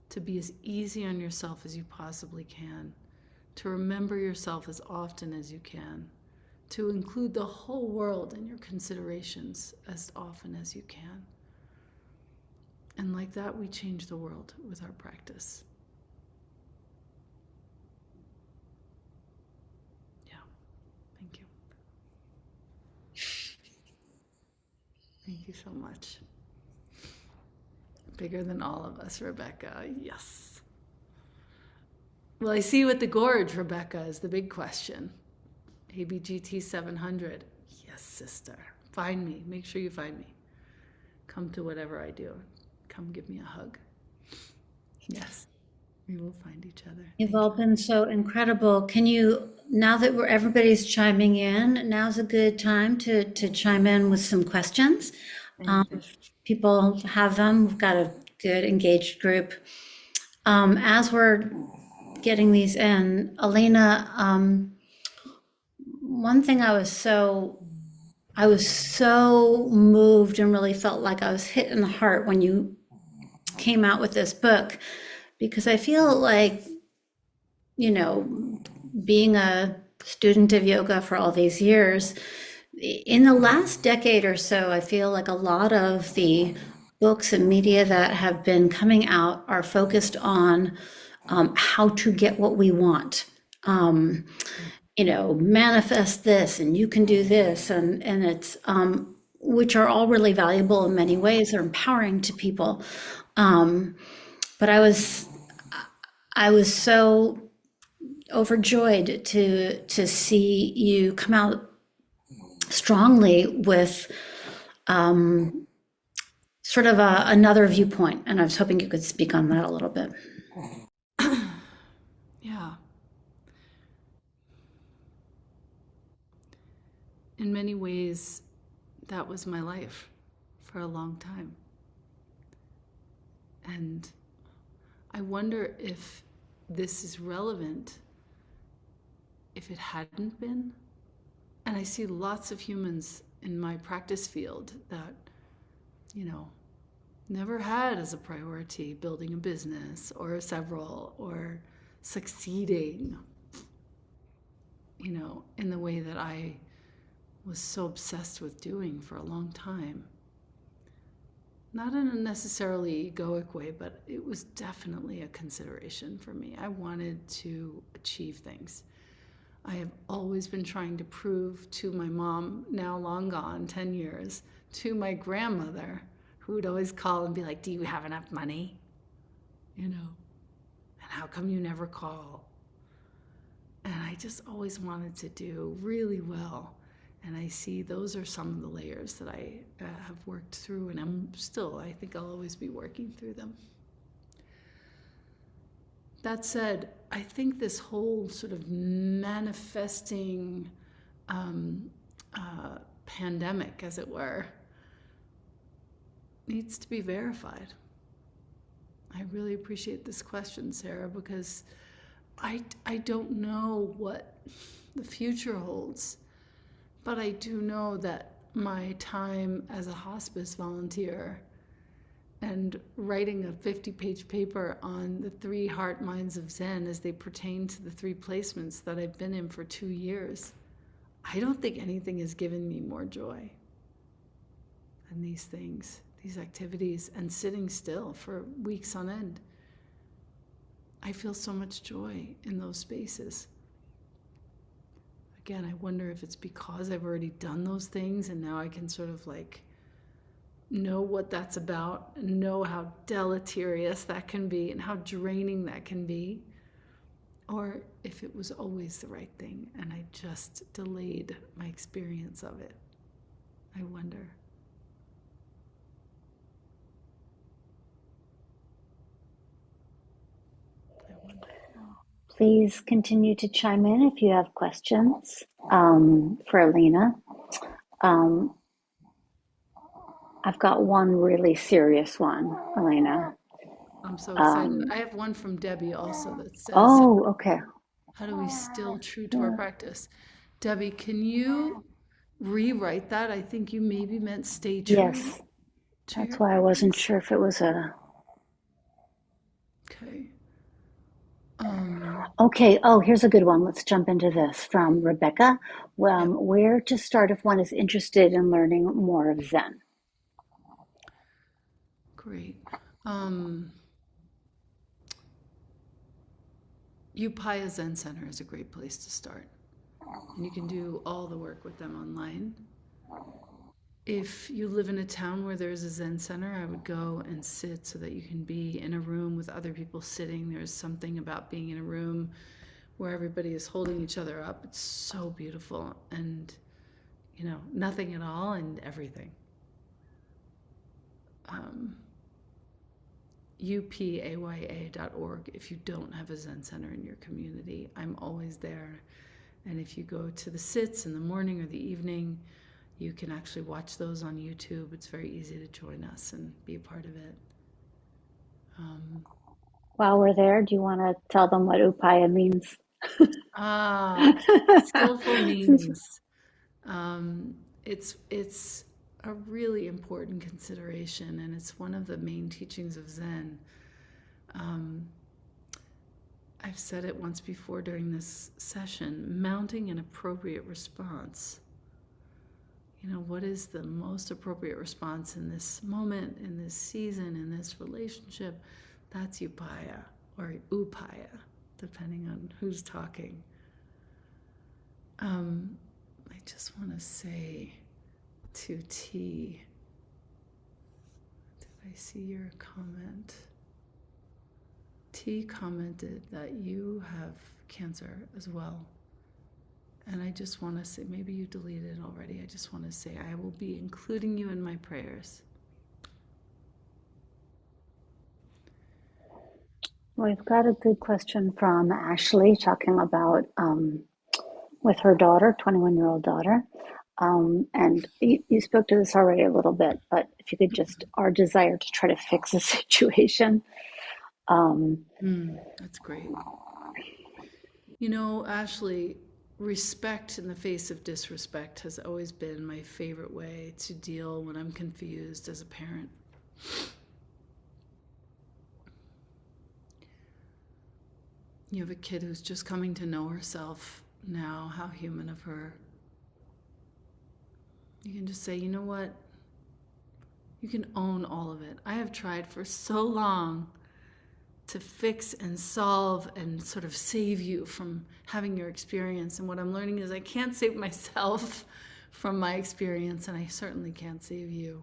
to be as easy on yourself as you possibly can, to remember yourself as often as you can, to include the whole world in your considerations as often as you can. And like that, we change the world with our practice. Yeah, thank you. Thank you so much. Bigger than all of us, Rebecca. Yes. Well, I see you at the gorge, Rebecca, is the big question. ABGT 700. Yes, sister. Find me. Make sure you find me. Come to whatever I do. Come give me a hug. Yes, we will find each other. You've all been so incredible. Can you, now that everybody's chiming in, now's a good time to chime in with some questions. If people have them, we've got a good engaged group. As we're getting these in, Elena, one thing I was so moved and really felt like I was hit in the heart when you came out with this book, because I feel like, you know, being a student of yoga for all these years, in the last decade or so, I feel like a lot of the books and media that have been coming out are focused on how to get what we want. You know, manifest this and you can do this, and it's which are all really valuable in many ways. They're empowering to people. But I was so overjoyed to see you come out strongly with sort of another viewpoint, and I was hoping you could speak on that a little bit. Yeah. In many ways, that was my life for a long time. And I wonder if this is relevant if it hadn't been. And I see lots of humans in my practice field that, you know, never had as a priority building a business or several or succeeding, you know, in the way that I was so obsessed with doing for a long time. Not in a necessarily egoic way, but it was definitely a consideration for me. I wanted to achieve things. I have always been trying to prove to my mom, now long gone, 10 years, to my grandmother, who would always call and be like, do you have enough money? You know, and how come you never call? And I just always wanted to do really well. And I see those are some of the layers that I have worked through, and I think I'll always be working through them. That said, I think this whole sort of manifesting pandemic, as it were, needs to be verified. I really appreciate this question, Sarah, because I don't know what the future holds, but I do know that my time as a hospice volunteer and writing a 50-page paper on the 3 heart minds of Zen as they pertain to the 3 placements that I've been in for 2 years, I don't think anything has given me more joy than these things, these activities, and sitting still for weeks on end. I feel so much joy in those spaces. Again, I wonder if it's because I've already done those things and now I can sort of like know what that's about and know how deleterious that can be and how draining that can be, or if it was always the right thing and I just delayed my experience of it. I wonder. Please continue to chime in if you have questions for Elena. I've got one really serious one, Elena. I'm so excited. I have one from Debbie also that says, Oh, okay. how do we still true to our practice? Debbie, can you rewrite that? I think you maybe meant stay true Yes, to that's your why I wasn't practice. sure if it was a... Okay. Okay, oh, here's a good one. Let's jump into this from Rebecca. Yep. Where to start if one is interested in learning more of Zen? Great. Upaya Zen Center is a great place to start. And you can do all the work with them online. If you live in a town where there's a Zen center, I would go and sit so that you can be in a room with other people sitting. There's something about being in a room where everybody is holding each other up. It's so beautiful. And, nothing at all and everything. upaya.org if you don't have a Zen center in your community. I'm always there. And if you go to the sits in the morning or the evening, you can actually watch those on YouTube. It's very easy to join us and be a part of it. While we're there, do you want to tell them what upaya means? Skillful Since- means it's a really important consideration, and it's one of the main teachings of Zen. I've said it once before during this session, mounting an appropriate response. What is the most appropriate response in this moment, in this season, in this relationship? That's upaya or upaya, depending on who's talking. I just want to say to T, did I see your comment? T commented that you have cancer as well. And I just want to say, maybe you deleted it already. I just want to say I will be including you in my prayers. We've got a good question from Ashley talking about with her daughter, 21-year-old daughter. And you spoke to this already a little bit, but if you could just, our desire to try to fix the situation. That's great. Ashley, respect in the face of disrespect has always been my favorite way to deal when I'm confused as a parent. You have a kid who's just coming to know herself now, how human of her. You can just say, you know what? You can own all of it. I have tried for so long to fix and solve and sort of save you from having your experience. And what I'm learning is I can't save myself from my experience, and I certainly can't save you.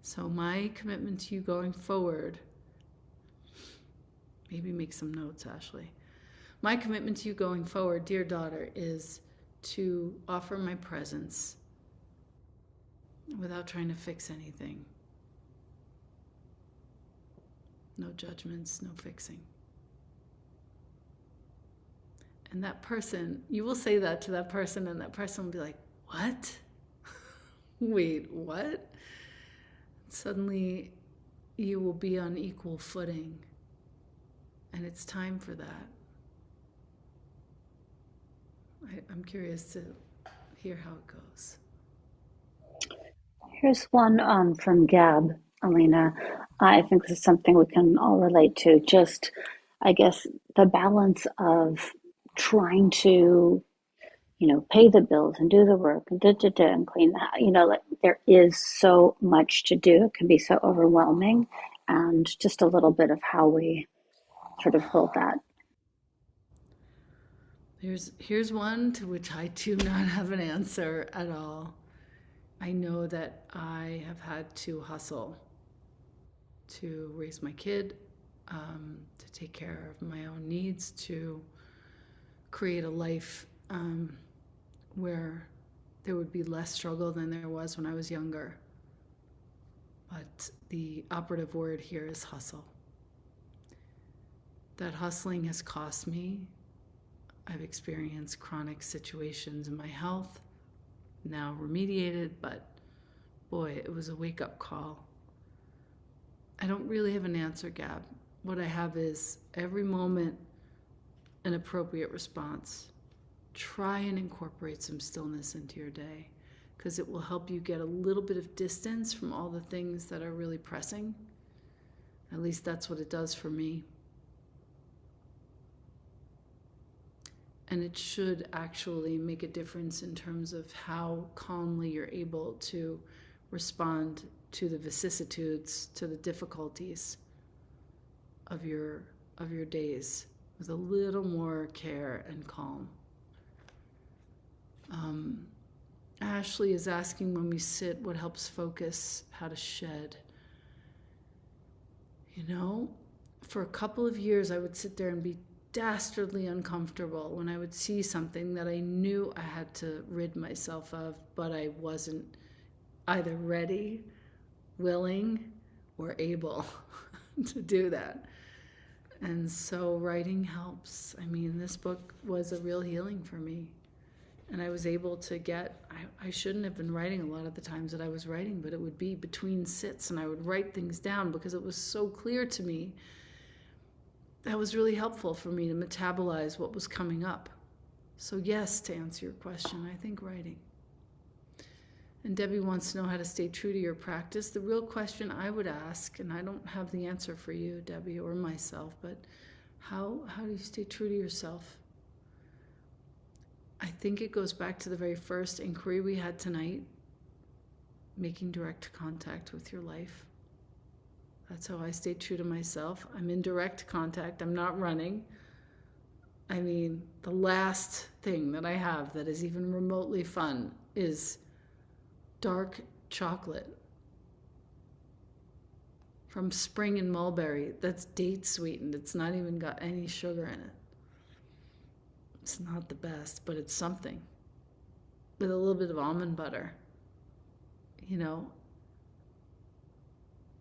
So my commitment to you going forward, maybe make some notes, Ashley. My commitment to you going forward, dear daughter, is to offer my presence without trying to fix anything. No judgments, no fixing. And that person, you will say that to that person, and that person will be like, what? Wait, what? Suddenly you will be on equal footing, and it's time for that. I'm curious to hear how it goes. Here's one from Gab, Elena. I think this is something we can all relate to. Just, I guess, the balance of trying to, pay the bills and do the work and and clean the house. Like there is so much to do. It can be so overwhelming, and just a little bit of how we sort of hold that. Here's one to which I do not have an answer at all. I know that I have had to hustle to raise my kid, to take care of my own needs, to create a life where there would be less struggle than there was when I was younger. But the operative word here is hustle. That hustling has cost me. I've experienced chronic situations in my health, now remediated, but boy, it was a wake-up call. I don't really have an answer, Gab. What I have is every moment an appropriate response. Try and incorporate some stillness into your day, because it will help you get a little bit of distance from all the things that are really pressing. At least that's what it does for me. And it should actually make a difference in terms of how calmly you're able to respond to the vicissitudes, to the difficulties of your days with a little more care and calm. Ashley is asking, when we sit, what helps focus, how to shed. For a couple of years, I would sit there and be dastardly uncomfortable when I would see something that I knew I had to rid myself of, but I wasn't either ready, willing, or able to do that. And so writing helps. I mean, this book was a real healing for me. And I was able to I shouldn't have been writing a lot of the times that I was writing, but it would be between sits, and I would write things down because it was so clear to me. That was really helpful for me to metabolize what was coming up. So yes, to answer your question, I think writing. And Debbie wants to know how to stay true to your practice. The real question I would ask, and I don't have the answer for you, Debbie, or myself, but how do you stay true to yourself? I think it goes back to the very first inquiry we had tonight, making direct contact with your life. That's how I stay true to myself. I'm in direct contact. I'm not running. I mean, the last thing that I have that is even remotely fun is dark chocolate from Spring and Mulberry. That's date sweetened. It's not even got any sugar in it. It's not the best, but it's something. With a little bit of almond butter.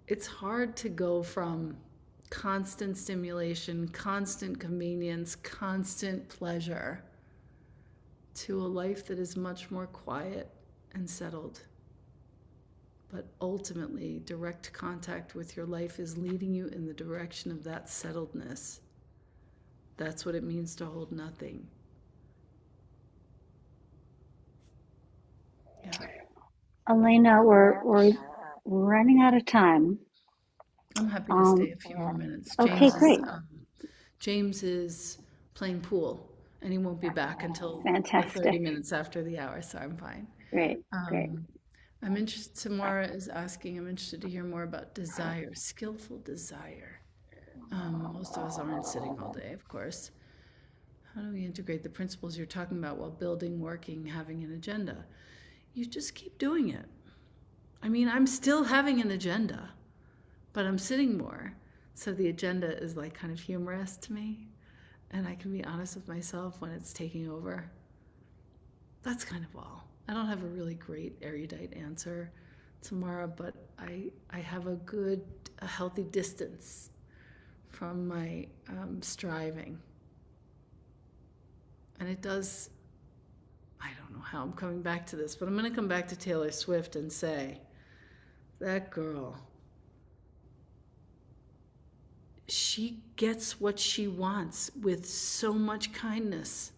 It's hard to go from constant stimulation, constant convenience, constant pleasure to a life that is much more quiet and settled. But ultimately, direct contact with your life is leading you in the direction of that settledness. That's what it means to hold nothing. Yeah. Elena, we're running out of time. I'm happy to stay a few more minutes. Okay, great. James is playing pool, and he won't be back until 30 Fantastic. minutes after the hour, so I'm fine. Great. I'm interested, Tamara is asking, I'm interested to hear more about desire, skillful desire. Most of us aren't sitting all day, of course. How do we integrate the principles you're talking about while building, working, having an agenda? You just keep doing it. I mean, I'm still having an agenda, but I'm sitting more. So the agenda is like kind of humorous to me, and I can be honest with myself when it's taking over. that's kind of all. I don't have a really great erudite answer, Tamara, but I have a healthy distance from my striving. And it does, I don't know how I'm coming back to this, but I'm going to come back to Taylor Swift and say, that girl, she gets what she wants with so much kindness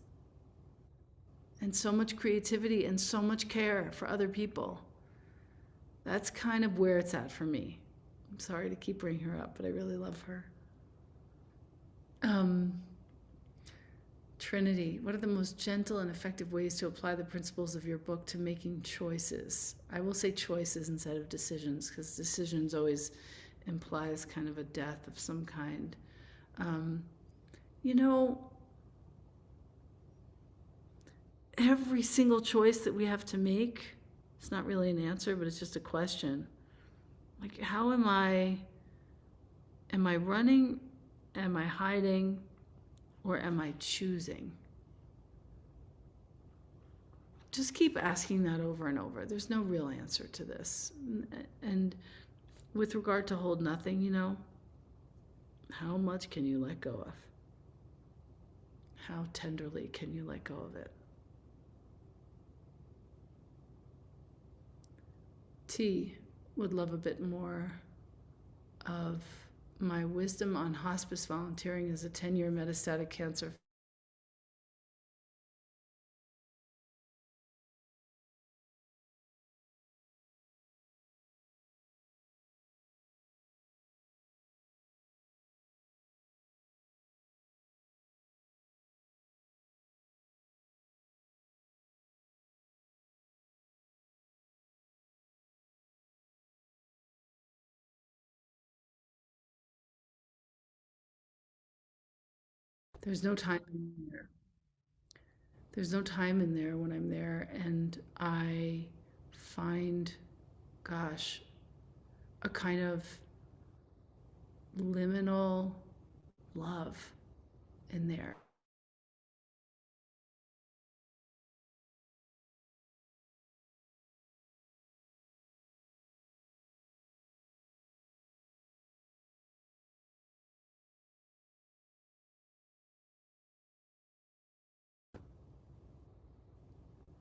and so much creativity and so much care for other people. That's kind of where it's at for me. I'm sorry to keep bringing her up, but I really love her. Trinity, what are the most gentle and effective ways to apply the principles of your book to making choices? I will say choices instead of decisions, because decisions always implies kind of a death of some kind. You know, every single choice that we have to make, it's not really an answer, but it's just a question. Like, how am I running? Am I hiding? Or am I choosing? Just keep asking that over and over. There's no real answer to this. And with regard to hold nothing, you know, how much can you let go of? How tenderly can you let go of it? T would love a bit more of my wisdom on hospice volunteering as a 10-year metastatic cancer. There's no time in there. There's no time in there when I'm there, and I find, gosh, a kind of liminal love in there.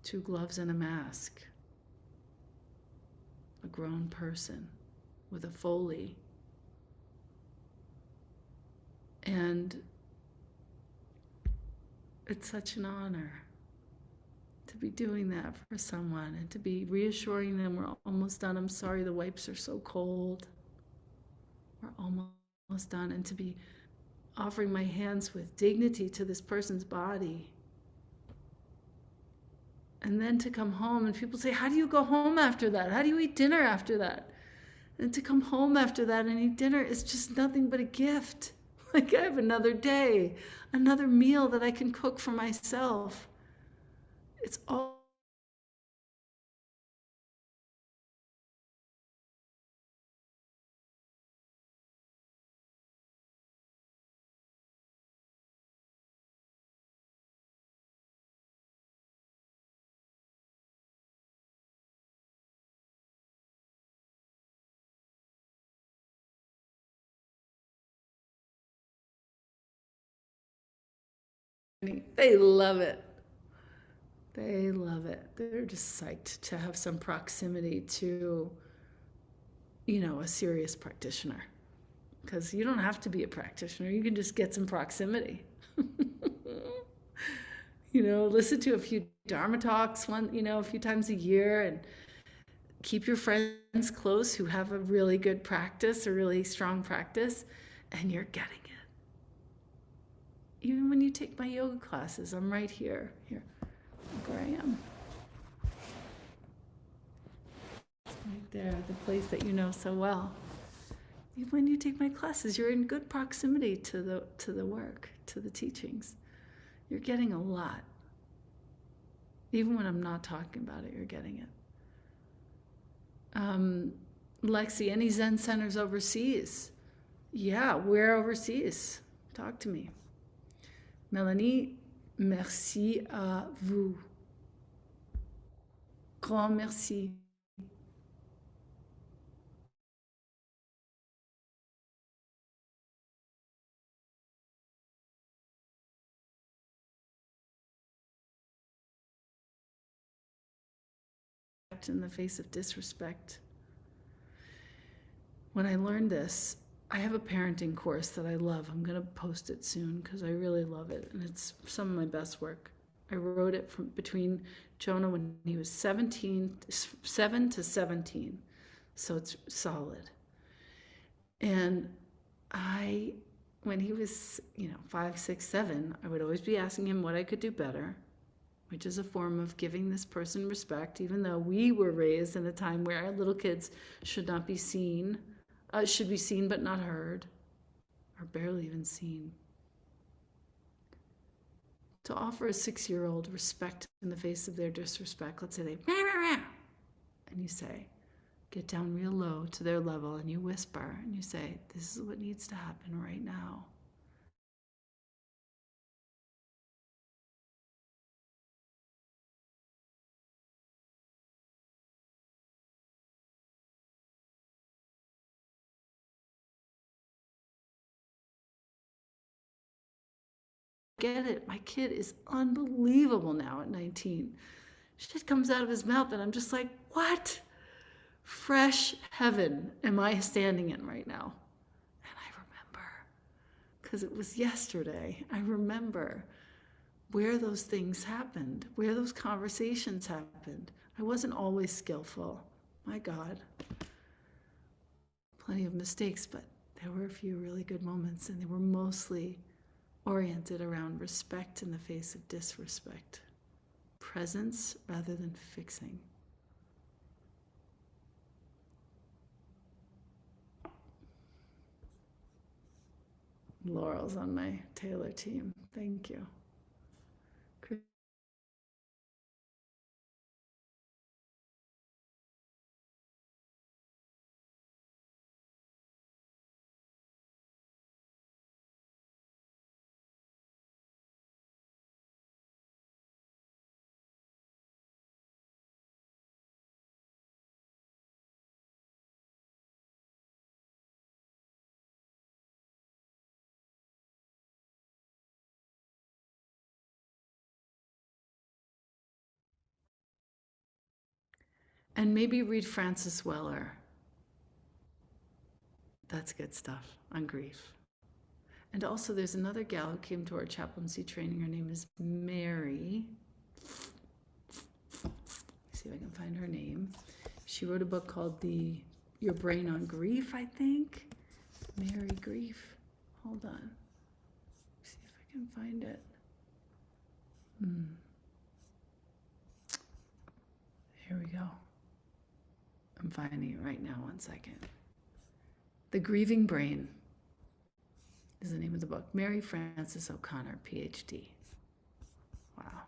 Two gloves and a mask, a grown person with a Foley. And it's such an honor to be doing that for someone and to be reassuring them we're almost done. I'm sorry the wipes are so cold. We're almost done. And to be offering my hands with dignity to this person's body. And then to come home and people say, how do you go home after that? How do you eat dinner after that? And to come home after that and eat dinner is just nothing but a gift. Like, I have another day, another meal that I can cook for myself. It's all they love it. They love it. They're just psyched to have some proximity to, you know, a serious practitioner. Because you don't have to be a practitioner. You can just get some proximity. You know, listen to a few Dharma talks a few times a year, and keep your friends close who have a really good practice, a really strong practice, and you're getting it. Even when you take my yoga classes, I'm right here. Here, look where I am. Right there, the place that you know so well. Even when you take my classes, you're in good proximity to the work, to the teachings. You're getting a lot. Even when I'm not talking about it, you're getting it. Lexi, any Zen centers overseas? Yeah, where overseas? Talk to me. Melanie, merci à vous. Grand merci. In the face of disrespect. When I learned this, I have a parenting course that I love. I'm going to post it soon because I really love it, and it's some of my best work. I wrote it from between Jonah when he was 7 to 17, so it's solid. And when he was 5, 6, 7, I would always be asking him what I could do better, which is a form of giving this person respect, even though we were raised in a time where our little kids should not be seen, should be seen but not heard, or barely even seen. To offer a 6-year-old respect in the face of their disrespect, let's say they, and you say, get down real low to their level, and you whisper, and you say, this is what needs to happen right now. Get it. My kid is unbelievable now at 19. Shit comes out of his mouth, and I'm just like, what? Fresh heaven am I standing in right now? And I remember, because it was yesterday, I remember where those things happened, where those conversations happened. I wasn't always skillful. My God. Plenty of mistakes, but there were a few really good moments, and they were mostly oriented around respect in the face of disrespect. Presence rather than fixing. Laurel's on my Taylor team. Thank you. And maybe read Frances Weller. That's good stuff on grief. And also, there's another gal who came to our chaplaincy training. Her name is Mary. See if I can find her name. She wrote a book called Your Brain on Grief, I think. Mary Grief. Hold on. See if I can find it. Here we go. I'm finding it right now. 1 second. The Grieving Brain is the name of the book. Mary Frances O'Connor, PhD. Wow.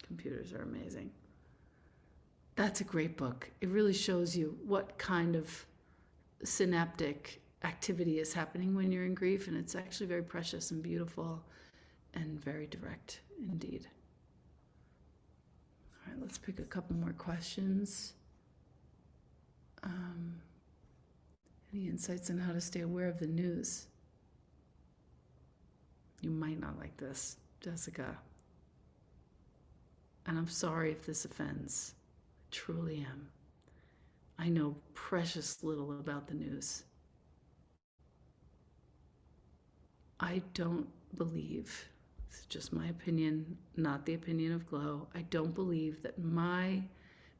Computers are amazing. That's a great book. It really shows you what kind of synaptic activity is happening when you're in grief, and it's actually very precious and beautiful and very direct indeed. All right, let's pick a couple more questions. Any insights on how to stay aware of the news? You might not like this, Jessica. And I'm sorry if this offends. I truly am. I know precious little about the news. I don't believe, this is just my opinion, not the opinion of Glow, I don't believe that my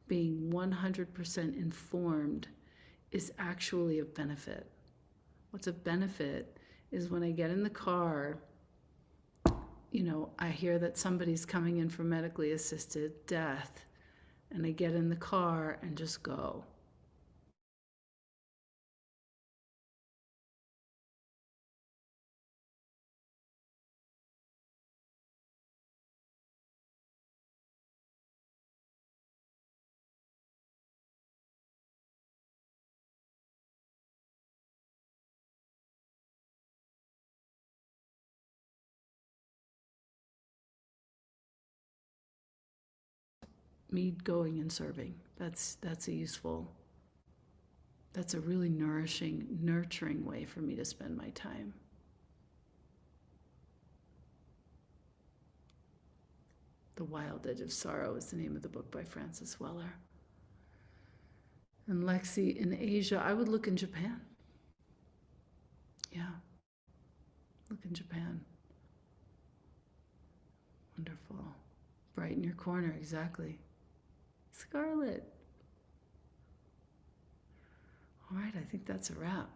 being 100% informed is actually of benefit. What's of benefit is when I get in the car, I hear that somebody's coming in for medically assisted death, and I get in the car and just go. me going and serving. That's a really nurturing way for me to spend my time. The Wild Edge of Sorrow is the name of the book by Francis Weller. And Lexi, in Asia, I would look in Japan. Yeah, look in Japan. Wonderful. Brighten your corner, exactly. Scarlet. All right, I think that's a wrap.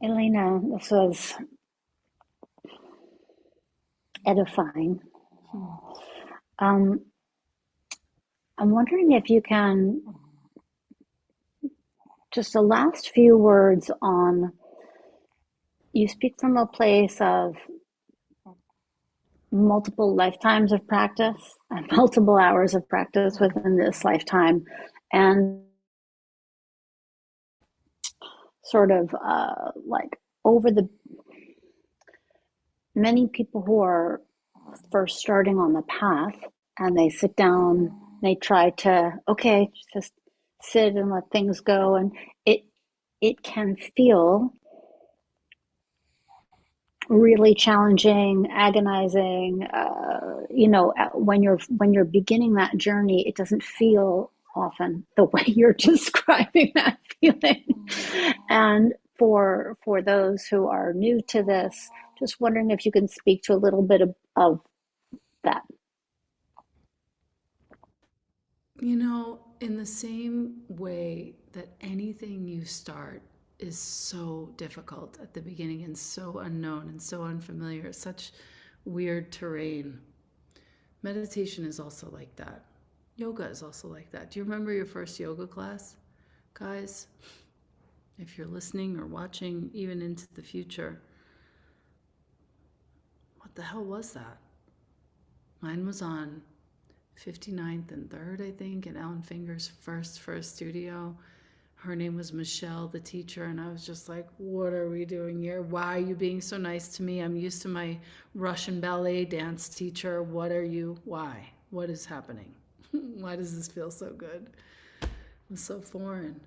Elena, this was edifying. I'm wondering if you can just the last few words on, you speak from a place of multiple lifetimes of practice and multiple hours of practice within this lifetime, and sort of like over the many people who are first starting on the path and they sit down, they try to, okay, just sit and let things go, and it can feel really challenging, agonizing. When you're beginning that journey, it doesn't feel often the way you're describing that feeling. And for those who are new to this, just wondering if you can speak to a little bit of that. In the same way that anything you start is so difficult at the beginning and so unknown and so unfamiliar, such weird terrain, meditation is also like that. Yoga is also like that. Do you remember your first yoga class, guys? If you're listening or watching even into the future, what the hell was that? Mine was on 59th and 3rd, I think, in Ellen Finger's first studio. Her name was Michelle, the teacher, and I was just like, what are we doing here? Why are you being so nice to me? I'm used to my Russian ballet dance teacher. What are you? Why? What is happening? Why does this feel so good? It's so foreign.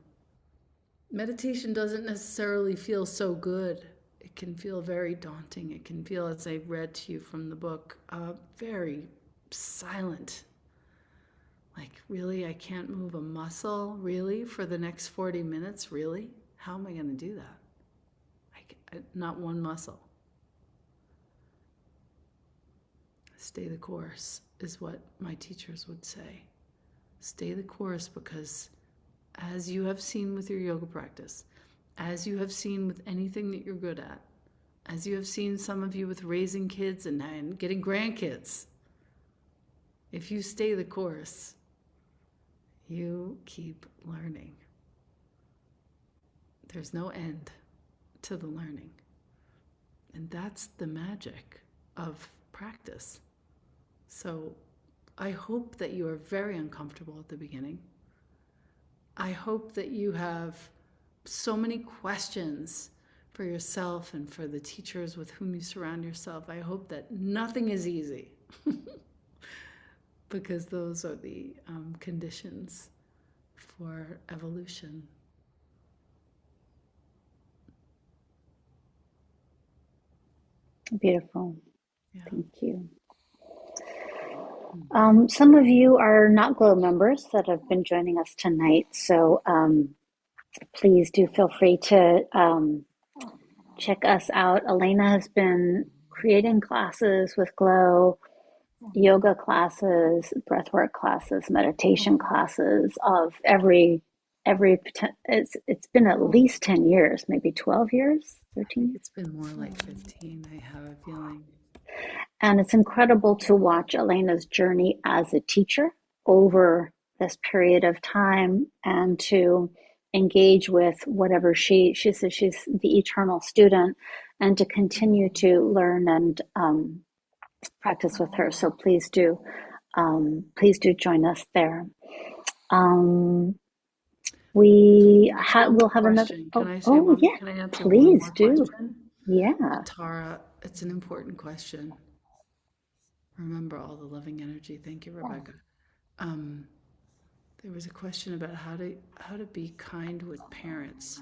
Meditation doesn't necessarily feel so good. It can feel very daunting. It can feel, as I read to you from the book, very silent. Like, really, I can't move a muscle, really, for the next 40 minutes, really? How am I going to do that? Not one muscle. Stay the course is what my teachers would say. Stay the course, because as you have seen with your yoga practice, as you have seen with anything that you're good at, as you have seen some of you with raising kids and getting grandkids, if you stay the course, you keep learning. There's no end to the learning. And that's the magic of practice. So I hope that you are very uncomfortable at the beginning. I hope that you have so many questions for yourself and for the teachers with whom you surround yourself. I hope that nothing is easy. Because those are the conditions for evolution. Beautiful. Yeah. Thank you. Some of you are not Glow members that have been joining us tonight, so please do feel free to check us out. Elena has been creating classes with Glow, yoga classes, breathwork classes, meditation classes of every it's been at least 10 years, maybe 12 years, 13 years. It's been more like 15, I have a feeling. And it's incredible to watch Elena's journey as a teacher over this period of time, and to engage with whatever she says she's the eternal student, and to continue to learn and practice with her. So please do join us there. We'll have another. Can I say Oh yeah, can I answer one please more do. question? Yeah. Tara, it's an important question. Remember all the loving energy. Thank you, Rebecca. Um, there was a question about how to be kind with parents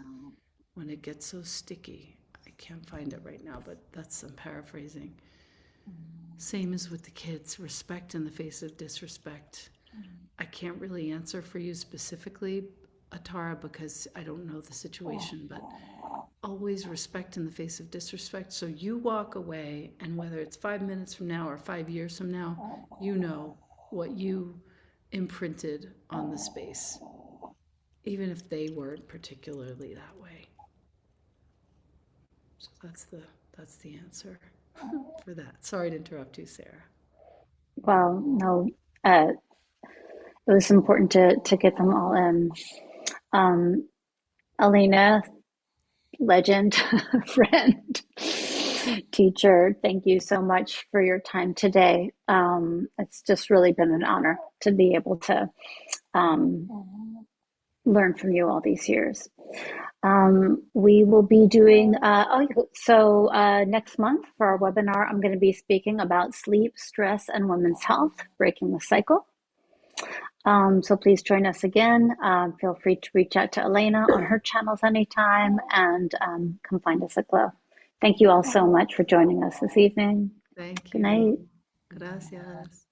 when it gets so sticky. I can't find it right now, but that's I'm paraphrasing. Same as with the kids, respect in the face of disrespect. I can't really answer for you specifically, Atara, because I don't know the situation, but always respect in the face of disrespect. So you walk away, and whether it's 5 minutes from now or 5 years from now, you know what you imprinted on the space, even if they weren't particularly that way. So that's the answer for that. Sorry to interrupt you, Sarah. Well, no, it was important to get them all in. Um, Elena, legend, friend, teacher, thank you so much for your time today. It's just really been an honor to be able to learn from you all these years. We will be doing, next month for our webinar, I'm going to be speaking about sleep, stress, and women's health, breaking the cycle. So please join us again. Feel free to reach out to Elena on her channels anytime, and come find us at Glow. Thank you all so much for joining us this evening. Thank Good you. night. Gracias.